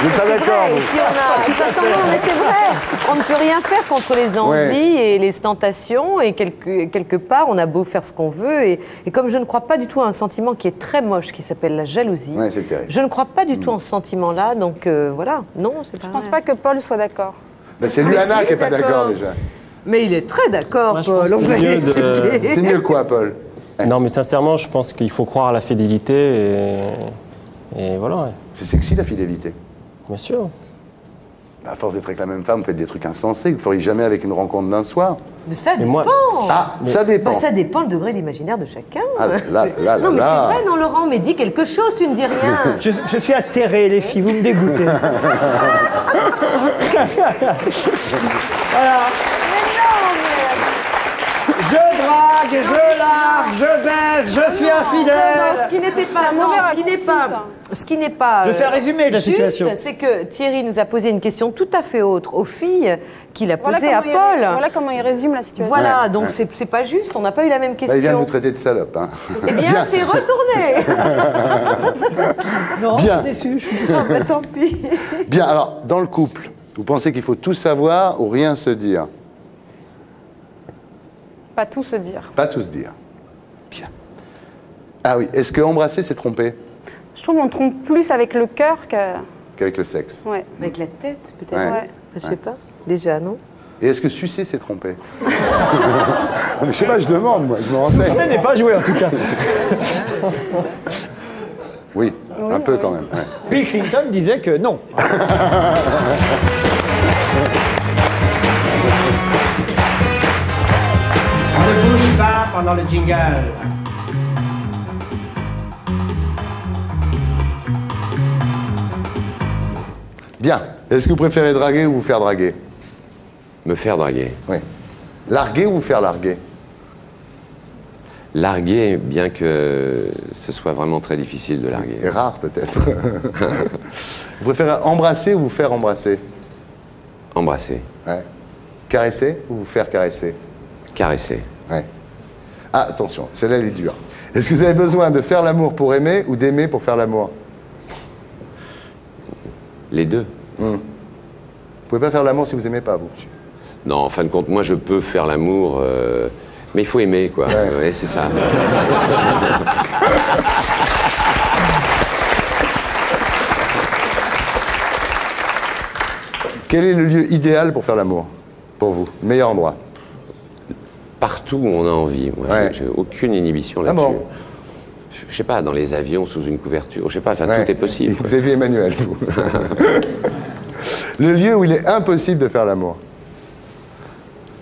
Vous n'êtes pas C'est d'accord, vrai, vous? et si on a... De toute façon, non, mais c'est vrai. On ne peut rien faire contre les envies et les tentations. Et quelque part, on a beau faire ce qu'on veut. Et comme je ne crois pas du tout à un sentiment qui est très moche, qui s'appelle la jalousie, Ouais, c'est terrible. je ne crois pas du tout en ce sentiment-là. Donc voilà, non, c'est pas Je pense pas que Paul soit d'accord. Ben, c'est Luana qui n'est pas d'accord déjà. Mais il est très d'accord, Moi, je Paul. pense On que va c'est mieux de- l'expliquer. C'est mieux quoi, Paul? Non, mais sincèrement, je pense qu'il faut croire à la fidélité et voilà. Ouais. C'est sexy la fidélité. Bien sûr. À force d'être avec la même femme, vous faites des trucs insensés que vous ne feriez jamais avec une rencontre d'un soir. Mais ça dépend. moi- Ah, ça dépend. Bah, ça dépend le degré d'imaginaire de chacun. Ah là, non, mais là. c'est vrai, non, Laurent, mais dis quelque chose, tu ne dis rien. Je suis atterré, les filles, vous me dégoûtez. Voilà. Je drague, je largue, je baisse, je suis infidèle. Non, ce qui n'était pas, non, ce qui n'est pas. Je fais un résumé de la juste, situation. C'est que Thierry nous a posé une question tout à fait autre aux filles qu'il a Voilà posée à comment Paul. Voilà comment il résume la situation. Voilà, Ouais, donc ouais. c'est pas juste, on n'a pas eu la même question. Bah, il vient de vous traiter de salope. Hein. Eh bien, c'est retourné. Non, Bien. je suis déçu, je suis déçu. Ah, bah, tant pis. Bien, alors, dans le couple, vous pensez qu'il faut tout savoir ou rien se dire? Pas tout se dire. Pas tout se dire. Bien. Ah oui. Est-ce que embrasser, c'est tromper Je trouve qu'on trompe plus avec le cœur qu'avec le sexe? Ouais. Avec la tête, peut-être. Ouais. Je sais pas. Déjà, non? Et est-ce que sucer, c'est tromper? Non, mais je sais pas, je demande, moi, je me renseigne. Souffler n'est pas joué, en tout cas. Oui, un peu quand même. Ouais. Bill Clinton disait que non. On ne bouge pas pendant le jingle. Bien. Est-ce que vous préférez draguer ou vous faire draguer? Me faire draguer. Oui. Larguer ou vous faire larguer? Larguer, bien que ce soit vraiment très difficile de larguer. Et rare, peut-être. Vous préférez embrasser ou vous faire embrasser? Embrasser. Ouais. Caresser ou vous faire caresser? Caresser. Ouais. Ah, attention, celle-là, elle est dure. Est-ce que vous avez besoin de faire l'amour pour aimer ou d'aimer pour faire l'amour? Les deux. Vous pouvez pas faire l'amour si vous aimez pas, vous? Non, en fin de compte, moi, je peux faire l'amour, mais il faut aimer, quoi. Ouais, c'est ça. Quel est le lieu idéal pour faire l'amour, pour vous? Le meilleur endroit? Partout où on a envie. Moi, j'ai aucune inhibition là-dessus. bon? Je sais pas, dans les avions, sous une couverture, je sais pas, enfin, tout est possible. Vous avez vu Emmanuel, vous. Le lieu où il est impossible de faire l'amour?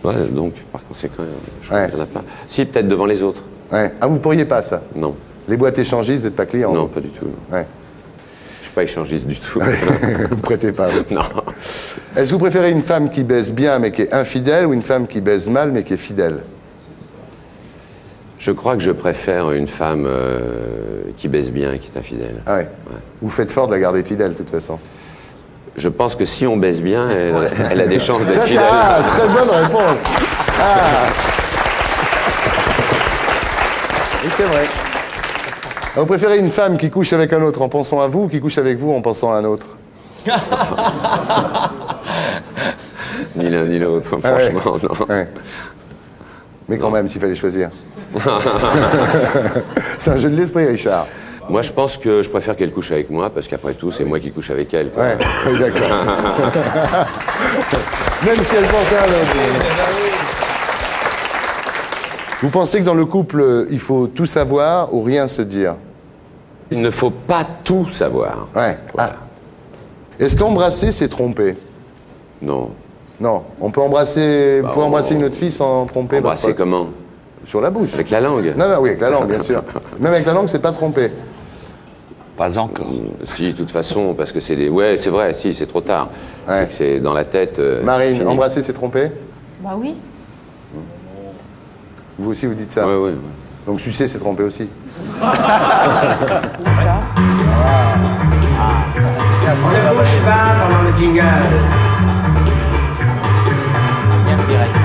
Ouais, donc, par conséquent, je crois qu'il y en a pas. Si, peut-être devant les autres. Ouais. Ah, vous pourriez pas, ça? Non. Les boîtes échangistes, vous n'êtes pas client? Non, pas du tout. Non. Ouais. Je suis pas échangiste du tout. Vous ne prêtez pas. Vous. Non. Est-ce que vous préférez une femme qui baise bien mais qui est infidèle ou une femme qui baise mal mais qui est fidèle? Je crois que je préfère une femme qui baise bien et qui est infidèle. Ah ouais. Vous faites fort de la garder fidèle, de toute façon. Je pense que si on baise bien, elle a des chances d'être fidèle. Ah, très bonne réponse. Ah. Et c'est vrai. Vous préférez une femme qui couche avec un autre en pensant à vous ou qui couche avec vous en pensant à un autre? Ni l'un ni l'autre, franchement, non. Ouais. Mais quand même, s'il fallait choisir. C'est un jeu de l'esprit, Richard. Moi, je pense que je préfère qu'elle couche avec moi, parce qu'après tout, c'est moi qui couche avec elle. Ouais, oui, d'accord. Même si elle pense à un autre. Vous pensez que dans le couple, il faut tout savoir ou rien se dire? Il ne faut pas tout savoir. Ouais. Voilà. Ah. Est-ce qu'embrasser, c'est tromper? Non. Non. On peut embrasser, vous pouvez embrasser une autre fille sans tromper? Embrasser comment? Sur la bouche. Avec la langue? Non, non, oui, avec la langue, bien sûr. Même avec la langue, c'est pas tromper. Pas encore. Si, de toute façon, parce que c'est des... Ouais, c'est vrai, si, c'est trop tard. Ouais. C'est que c'est dans la tête... Marine, embrasser, c'est tromper? Bah oui. Vous aussi, vous dites ça? Oui, oui. Donc sucer, c'est tromper aussi? On ne bouge pas pendant le jingle. C'est bien direct.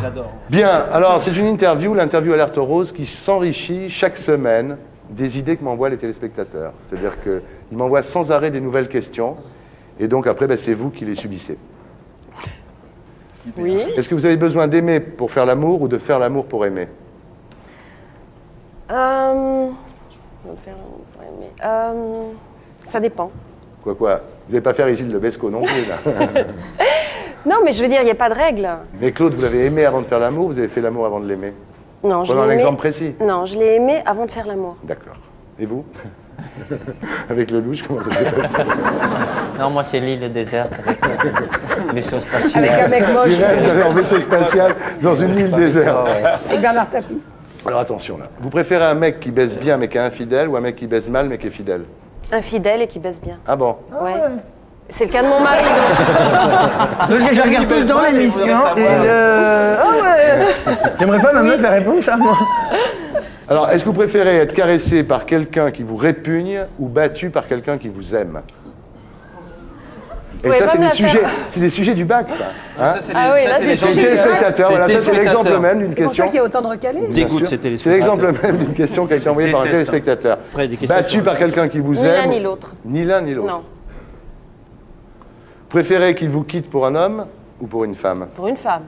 J'adore. Bien, alors c'est une interview, l'interview Alerte Rose, qui s'enrichit chaque semaine des idées que m'envoient les téléspectateurs. C'est-à-dire qu'ils m'envoient sans arrêt des nouvelles questions, et donc après, ben, c'est vous qui les subissez. Oui. Est-ce que vous avez besoin d'aimer pour faire l'amour ou de faire l'amour pour aimer? Ça dépend. Quoi? Vous n'allez pas faire Isil Le Besco non plus, là. Non, mais je veux dire, il n'y a pas de règle. Mais Claude, vous l'avez aimé avant de faire l'amour, vous avez fait l'amour avant de l'aimer? Non, Prenons un exemple précis. Non, je l'ai aimé avant de faire l'amour. D'accord. Et vous? Avec le louche, comment ça s'est passé? Non, moi, c'est l'île déserte avec vaisseau spatial. Avec un mec moche. Vous allez en vaisseau spatial dans une île déserte. Avec Bernard Tapie. Alors attention, là. Vous préférez un mec qui baise bien mais qui est infidèle ou un mec qui baise mal mais qui est fidèle? Infidèle et qui baisse bien. Ah bon? Ouais. C'est le cas de mon mari. Donc je regarde tout le temps l'émission et Ah ouais. J'aimerais pas ma meuf faire répondre ça, moi. Alors, est-ce que vous préférez être caressé par quelqu'un qui vous répugne ou battu par quelqu'un qui vous aime? Et ça, c'est des sujets du bac, ça. Hein? C'est les téléspectateurs. Voilà, ça, c'est l'exemple même d'une question. C'est pour ça qu'il y a autant de recalés. Dégoûte ces téléspectateurs. C'est l'exemple même d'une question qui a été envoyée par un téléspectateur. Battu par quelqu'un qui vous aime. Ni l'un ni l'autre. Ni l'un ni l'autre. Non. Préférez qu'il vous quitte pour un homme ou pour une femme? Pour une femme.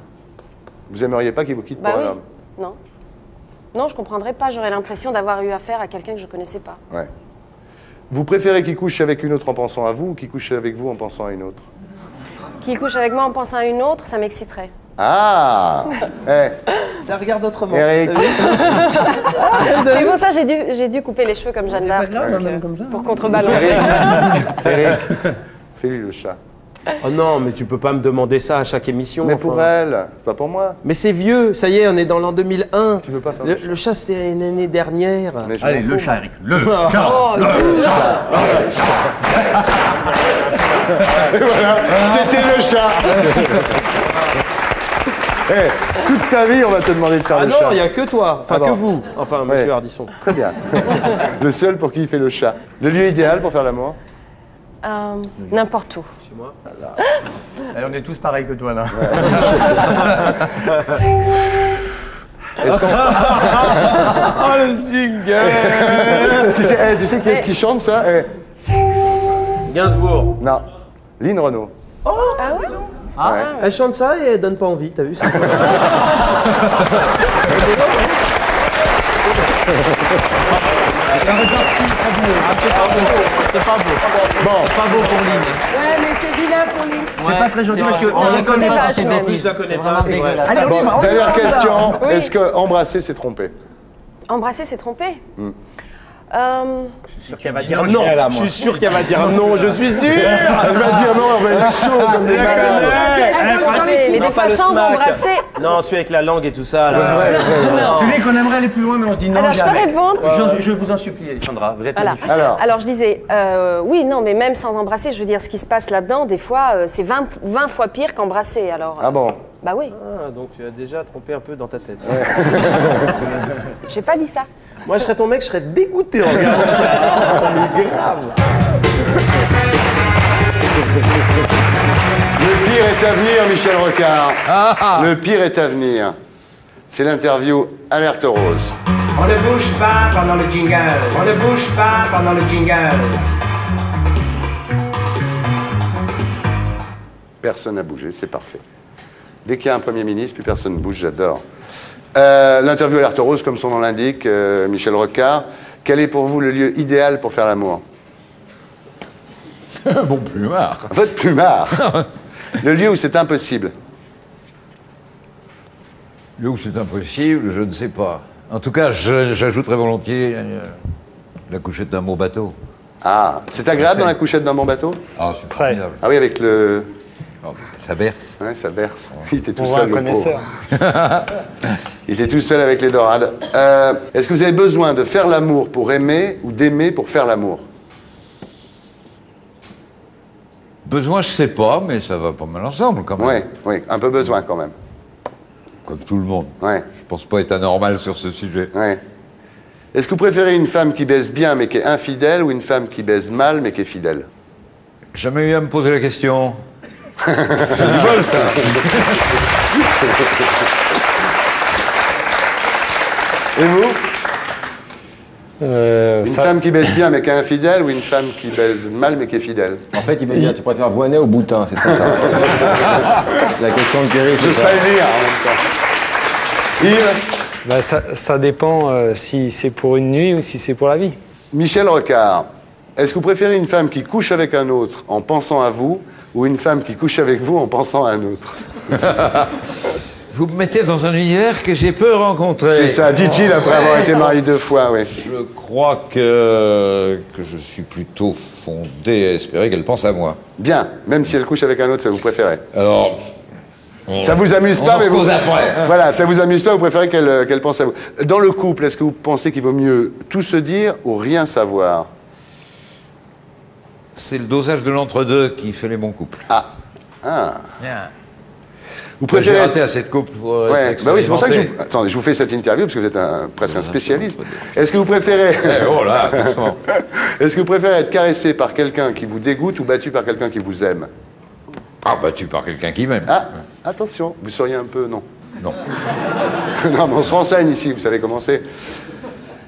Vous aimeriez pas qu'il vous quitte pour un homme? Non. Non, je comprendrais pas. J'aurais l'impression d'avoir eu affaire à quelqu'un que je connaissais pas. Ouais. Vous préférez qu'il couche avec une autre en pensant à vous ou qu'il couche avec vous en pensant à une autre? Qui couche avec moi en pensant à une autre, ça m'exciterait. Ah Je la regarde autrement. Eric. C'est pour ça que j'ai dû couper les cheveux comme Jeanne d'Arc. Pour contrebalancer. Eric, fais-lui le chat. Oh non, mais tu peux pas me demander ça à chaque émission. Mais pour elle, c'est pas pour moi. Mais c'est vieux, ça y est, on est dans l'an 2001. Tu veux pas faire le chat, c'était une année dernière. Allez, le chat, Eric. Le chat. Le chat. Et voilà, c'était le chat. Toute ta vie, on va te demander de faire le chat. Ah non, il n'y a que toi. Enfin, que vous. Enfin, monsieur Ardisson. Très bien. Le seul pour qui il fait le chat. Le lieu idéal pour faire l'amour? N'importe où. Chez moi. On est tous pareils que toi, là. Est-ce qu'on... Oh, le jingle. Tu sais qui est-ce qui chante ça? Gainsbourg. Non. Lynn Renaud. Ah ouais? Ouais. Elle chante ça et elle donne pas envie, t'as vu ça? C'est pas beau. Bon. C'est pas beau pour Lynn. Ouais, mais c'est vilain pour lui. C'est pas très gentil parce que. On la connaît pas. C'est vache, Je la connais pas, c'est vrai. Allez, on y va. Dernière question. Oui. Est-ce que embrasser, c'est tromper? Embrasser, c'est tromper. Je suis sûr qu'elle va dire non. Je suis sûr qu'elle va dire non, je suis sûr. Elle va dire non, elle va être chaud comme des malades. Les deux fois sans embrasser. Non, celui avec la langue et tout ça, là. Celui qu'on aimerait aller plus loin, mais on se dit non. Alors, je peux répondre? Je vous en supplie, Alexandra, vous êtes Voilà. magnifique. Alors, je disais, oui, non, mais même sans embrasser, je veux dire, ce qui se passe là-dedans, des fois, c'est 20 fois pire qu'embrasser. Alors, Ah bon? bah oui, Ah, donc tu as déjà trompé un peu dans ta tête. j'ai pas dit ça. Moi, je serais ton mec, je serais dégoûté en regardant ça. Oh, mais grave. Le pire est à venir, Michel Rocard. Le pire est à venir. C'est l'interview Alerte Rose. On ne bouge pas pendant le jingle. On ne bouge pas pendant le jingle. Personne n'a bougé, c'est parfait. Dès qu'il y a un Premier ministre, plus personne ne bouge, j'adore. L'interview Alerte Rose, comme son nom l'indique, Michel Rocard. Quel est pour vous le lieu idéal pour faire l'amour? Bon plumard. Votre plumard. Le lieu où c'est impossible. Le où c'est impossible, je ne sais pas. En tout cas, j'ajouterais volontiers la couchette d'un bon bateau. Ah, c'est agréable dans la couchette d'un bon bateau? Ah, c'est formidable. Ah oui, avec le... Ça berce. Ouais, ça berce. Il était tout On voit seul, un le pauvre. connaisseur. Il était tout seul avec les dorades. Est-ce que vous avez besoin de faire l'amour pour aimer ou d'aimer pour faire l'amour? Besoin, je sais pas, mais ça va pas mal ensemble quand même. Oui, un peu besoin quand même. Comme tout le monde. Ouais. Je pense pas être anormal sur ce sujet. Ouais. Est-ce que vous préférez une femme qui baise bien mais qui est infidèle ou une femme qui baise mal mais qui est fidèle? Jamais eu à me poser la question. C'est du bol, ça. Et vous? Une Ça- femme qui baise bien mais qui est infidèle ou une femme qui baise mal mais qui est fidèle? En fait, il veut dire, tu préfères Voinet ou Boutin, c'est ça. La question de Pierre, c'est J'ose ça. pas le dire en même temps. Yves? Bah, ça dépend si c'est pour une nuit ou si c'est pour la vie. Michel Rocard, est-ce que vous préférez une femme qui couche avec un autre en pensant à vous ou une femme qui couche avec vous en pensant à un autre? Vous me mettez dans un univers que j'ai peu rencontré. C'est ça, dit-il après avoir été marié 2 fois, oui. Je crois que je suis plutôt fondé à espérer qu'elle pense à moi. Bien, même si elle couche avec un autre, ça vous préférez? Alors... Ça vous amuse pas, mais vous... cause après. Voilà, ça vous amuse pas, vous préférez qu'elle pense à vous. Dans le couple, est-ce que vous pensez qu'il vaut mieux tout se dire ou rien savoir? C'est le dosage de l'entre-deux qui fait les bons couples. Ah. Vous J'ai préférez... raté assez de couples pour Ouais, bah oui, c'est pour ça que expérimenter. Attendez, je vous fais cette interview parce que vous êtes presque un spécialiste. Est-ce que vous préférez... Oh là, attention. Est-ce que vous préférez être caressé par quelqu'un qui vous dégoûte ou battu par quelqu'un qui vous aime? Ah, battu par quelqu'un qui m'aime. Ah, attention, vous seriez un peu... Non. Non. Non, mais on se renseigne ici, vous savez comment c'est.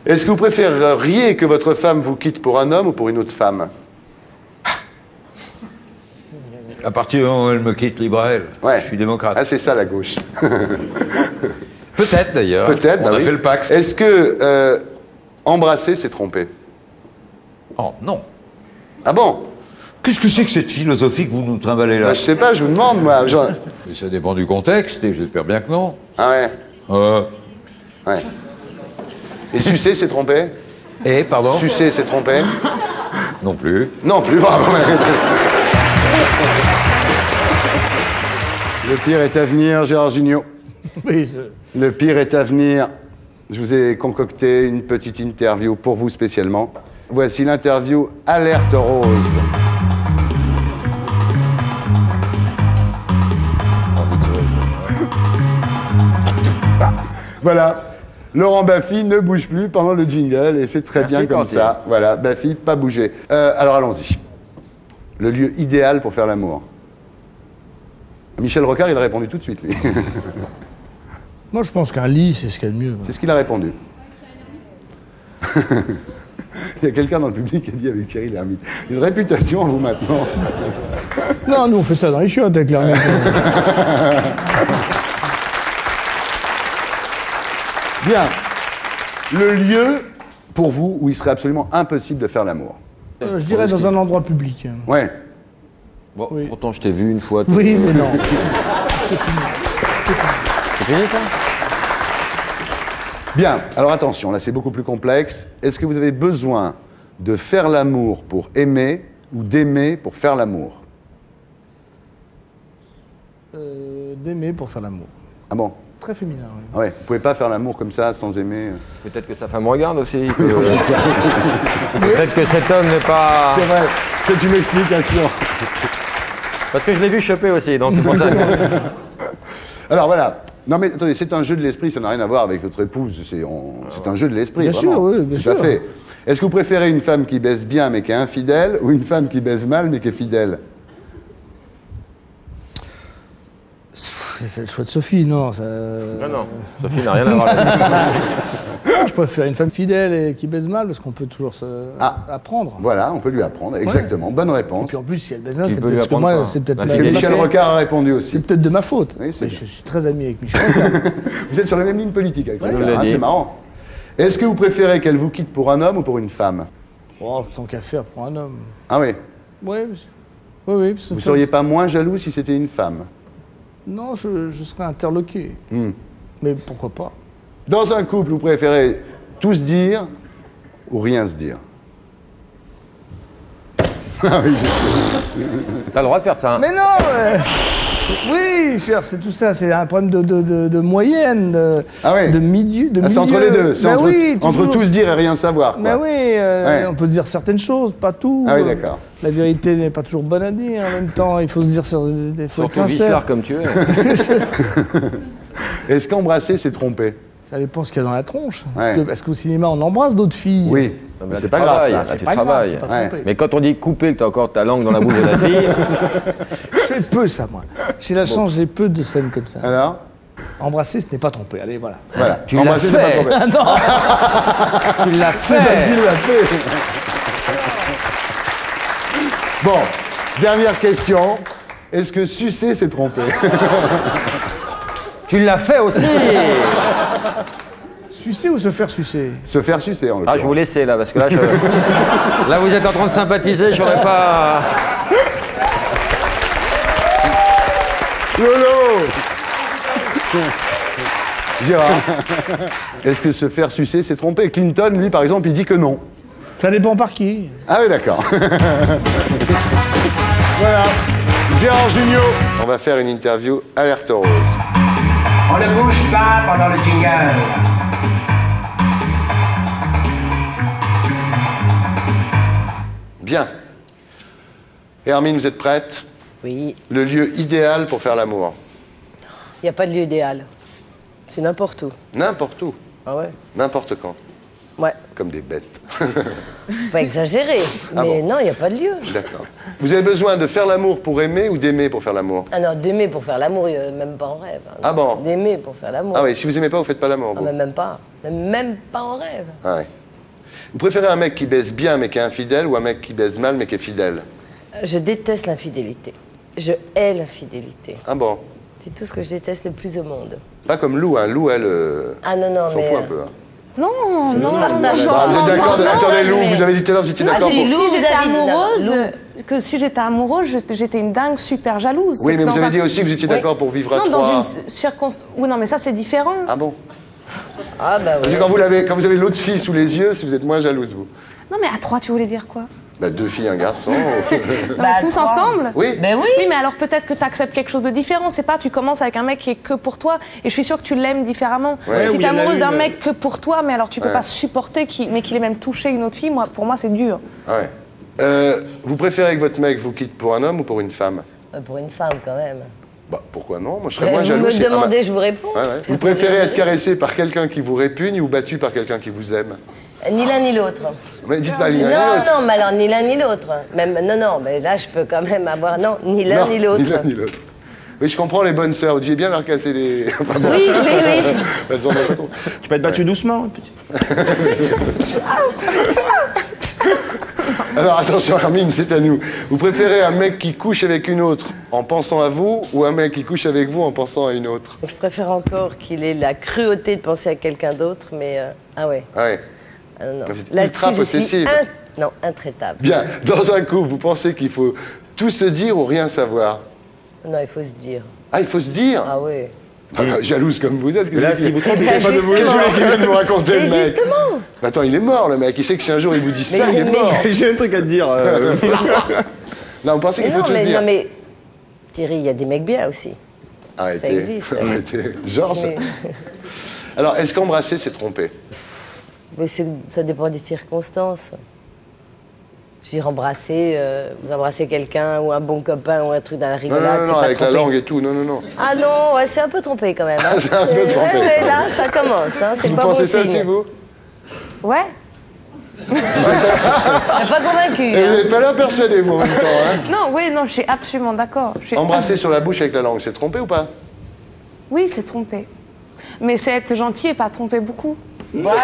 Est-ce que vous préféreriez que votre femme vous quitte pour un homme ou pour une autre femme? À partir du moment où elle me quitte, libre à elle. Ouais. Je suis démocrate. Ah, c'est ça la gauche. Peut-être d'ailleurs. Peut-être, On bah a oui. fait le Pax. Est-ce que embrasser, c'est tromper? Oh non. Ah bon? Qu'est-ce que c'est que cette philosophie que vous nous trimballez là? Bah, je sais pas, je vous demande, moi. Genre... Mais ça dépend du contexte, et j'espère bien que non. Ah ouais? Ouais. Et sucer, c'est tromper? Et, pardon? Sucer, c'est tromper? Non plus. Non plus, bravo. Le pire est à venir, Gérard Jugnot. Oui, Le pire est à venir. Je vous ai concocté une petite interview pour vous spécialement. Voici l'interview Alerte Rose. Voilà. Laurent Baffy ne bouge plus pendant le jingle et c'est très bien comme ça. Voilà, Baffy, pas bouger. Alors allons-y. Le lieu idéal pour faire l'amour. Michel Rocard, il a répondu tout de suite, lui. Moi, je pense qu'un lit, c'est ce qu'il y a de mieux. C'est ce qu'il a répondu. Il y a quelqu'un dans le public qui a dit avec Thierry Lhermitte. Une réputation, vous, maintenant. Non, nous, on fait ça dans les chiottes avec Lhermitte. Bien. Le lieu, pour vous, où il serait absolument impossible de faire l'amour. Je dirais dans un endroit public. Ouais. Bon, pourtant, je t'ai vu une fois. Oui, mais non. C'est fini, ça? Bien, alors attention, là c'est beaucoup plus complexe. Est-ce que vous avez besoin de faire l'amour pour aimer ou d'aimer pour faire l'amour? D'aimer pour faire l'amour. Ah bon? Très féminin, oui. Ah ouais, vous pouvez pas faire l'amour comme ça sans aimer. Peut-être que sa femme regarde aussi. Peut-être que cet homme n'est pas... C'est vrai, c'est une explication. Parce que je l'ai vu choper aussi, donc c'est pour ça. Alors voilà. Non mais attendez, c'est un jeu de l'esprit, ça n'a rien à voir avec votre épouse. C'est un jeu de l'esprit. Bien vraiment. sûr, oui, bien sûr. Tout à fait. Est-ce que vous préférez une femme qui baise bien mais qui est infidèle ou une femme qui baise mal mais qui est fidèle? C'est le choix de Sophie, non ça... Non, Sophie n'a rien à voir avec Je préfère une femme fidèle et qui baise mal parce qu'on peut toujours apprendre. Voilà, on peut lui apprendre, exactement. Ouais. Bonne réponse. Et puis en plus, si elle baise mal, c'est peut-être que moi, c'est peut-être parce que Michel Rocard a répondu aussi. C'est peut-être de ma faute. Oui, je suis très ami avec Michel Rocard. Vous êtes sur la même ligne politique avec Rocard, c'est marrant. Est-ce que vous préférez qu'elle vous quitte pour un homme ou pour une femme? Oh, tant qu'à faire pour un homme. Ah oui? Oui. Vous ne seriez pas moins jaloux si c'était une femme? Non, je serais interloqué. Mais pourquoi pas? Dans un couple, vous préférez tout se dire ou rien se dire? Ah oui, t'as le droit de faire ça. Hein. Mais non oui, cher, c'est tout ça. C'est un problème de moyenne, de milieu. C'est entre les deux. C'est entre tout se dire et rien savoir. Quoi. Mais oui, on peut se dire certaines choses, pas tout. Ah oui, d'accord. La vérité n'est pas toujours bonne à dire. En même temps, il faut se dire, il faut être sincère. Comme tu es. Est-ce qu'embrasser, c'est tromper? Ça dépend ce qu'il y a dans la tronche. Parce qu'au cinéma, on embrasse d'autres filles. Oui. Mais c'est pas grave, ça. C'est pas grave. Mais quand on dit couper, que tu as encore ta langue dans la bouche de la fille... Je fais peu ça, moi. J'ai la chance, j'ai peu de scènes comme ça. Alors? Embrasser, ce n'est pas tromper. Allez, voilà. Tu l'as fait. Ah, non. Tu l'as fait. C'est parce qu'il l'a fait. Bon, dernière question. Est-ce que sucer, c'est tromper? Tu l'as fait aussi. Sucer ou se faire sucer? Se faire sucer, en l'occurrence. Je vous laissais, là, parce que là, là, vous êtes en train de sympathiser, j'aurais pas... Lolo. Gérard, est-ce que se faire sucer, c'est tromper? Clinton, lui, par exemple, il dit que non. Ça dépend par qui. Ah oui, d'accord. Voilà. Gérard Jugnot. On va faire une interview Alerte Rose. On ne bouge pas pendant le jingle. Bien. Hermine, vous êtes prête? Oui. Le lieu idéal pour faire l'amour? Il n'y a pas de lieu idéal. C'est n'importe où. N'importe où? Ah ouais? N'importe quand? Ouais. Comme des bêtes. Pas exagéré, mais non, il n'y a pas de lieu. D'accord. Vous avez besoin de faire l'amour pour aimer ou d'aimer pour faire l'amour? Ah non, d'aimer pour faire l'amour, même pas en rêve. Ah bon? D'aimer pour faire l'amour. Ah oui, si vous aimez pas, vous faites pas l'amour, vous? Ah, même pas. Même pas en rêve. Ah oui. Vous préférez un mec qui baise bien mais qui est infidèle ou un mec qui baise mal mais qui est fidèle? Je déteste l'infidélité. Je hais l'infidélité. Ah bon? C'est tout ce que je déteste le plus au monde. Pas comme Lou, hein. Lou, elle Ah non, non, s'en mais... fout un peu. Hein. Non, non, Vous êtes d'accord? Attendez, Lou, vous avez dit tout à l'heure, vous étiez d'accord pour... Si j'étais amoureuse, j'étais une dingue super jalouse. Oui, mais vous avez dit aussi que vous étiez d'accord pour vivre à trois. Non, dans une circonstance... Oui, non, mais ça, c'est différent. Ah bon? Ah bah oui. Parce que quand vous avez l'autre fille sous les yeux, vous êtes moins jalouse, vous. Non, mais à 3, tu voulais dire quoi? Bah, 2 filles, un garçon. Tous ensemble? Oui. Ben oui. Oui, mais alors peut-être que tu acceptes quelque chose de différent. C'est pas, tu commences avec un mec qui est que pour toi, et je suis sûre que tu l'aimes différemment. Ouais, si t'es amoureuse d'un mec que pour toi, mais alors tu peux Ouais. pas supporter mais qu'il ait même touché une autre fille, pour moi, c'est dur. Ouais. Vous préférez que votre mec vous quitte pour un homme ou pour une femme? Pour une femme, quand même. Bah, pourquoi non? Moi, je serais moins jaloux. Vous me demandez, je vous réponds. Ouais, ouais. Vous préférez être caressé par quelqu'un qui vous répugne ou battu par quelqu'un qui vous aime? Ni l'un ni l'autre. Mais dites pas ni l'un ni l'autre. Non, mais alors ni l'un ni l'autre. Non, mais là, je peux quand même avoir... Non, ni l'un ni l'autre. Ni l'un ni l'autre. Mais je comprends les bonnes sœurs. Vous deviez bien leur casser les... Enfin, bon. Oui. Elles en ont pas trop. Tu peux être battu doucement. Alors attention, Hermine, c'est à nous. Vous préférez un mec qui couche avec une autre en pensant à vous ou un mec qui couche avec vous en pensant à une autre? Je préfère encore qu'il ait la cruauté de penser à quelqu'un d'autre, mais... Ah ouais. Ah ouais. Ah non. Vous êtes Là-dessus, ultra je suis possessive. Non, intraitable. Bien. Dans un couple, vous pensez qu'il faut tout se dire ou rien savoir? Non, il faut se dire. Ah, il faut se dire? Ah oui. Jalouse comme vous êtes. Là, si vous trompez, qu'est-ce que vous voulez qu'il vienne nous raconter, le mec? Justement. Mais attends, il est mort, le mec. Il sait que si un jour il vous dit ça, il est mort. J'ai un truc à te dire. Non, vous pensez qu'il faut tout se dire? Non, mais Thierry, il y a des mecs bien aussi. Arrêtez. Ça existe. Arrêtez. Georges. Mais... Alors, est-ce qu'embrasser, c'est tromper? Mais ça dépend des circonstances. Je veux dire, vous embrassez quelqu'un ou un bon copain ou un truc dans la rigolade, Non, pas avec la trompé. langue et tout, non. Ah non, ouais, c'est un peu trompé quand même. Hein. C'est un peu trompé. Ouais, là, ça commence, hein, c'est Vous pas pensez bon ça signe. aussi, vous? Ouais. T'as pas convaincu. Et vous n'êtes pas là persuadé, vous, en même temps, hein? Non, je suis absolument d'accord. Embrasser sur la bouche avec la langue, c'est trompé ou pas? Oui, c'est trompé. Mais c'est être gentil et pas tromper beaucoup. Voilà.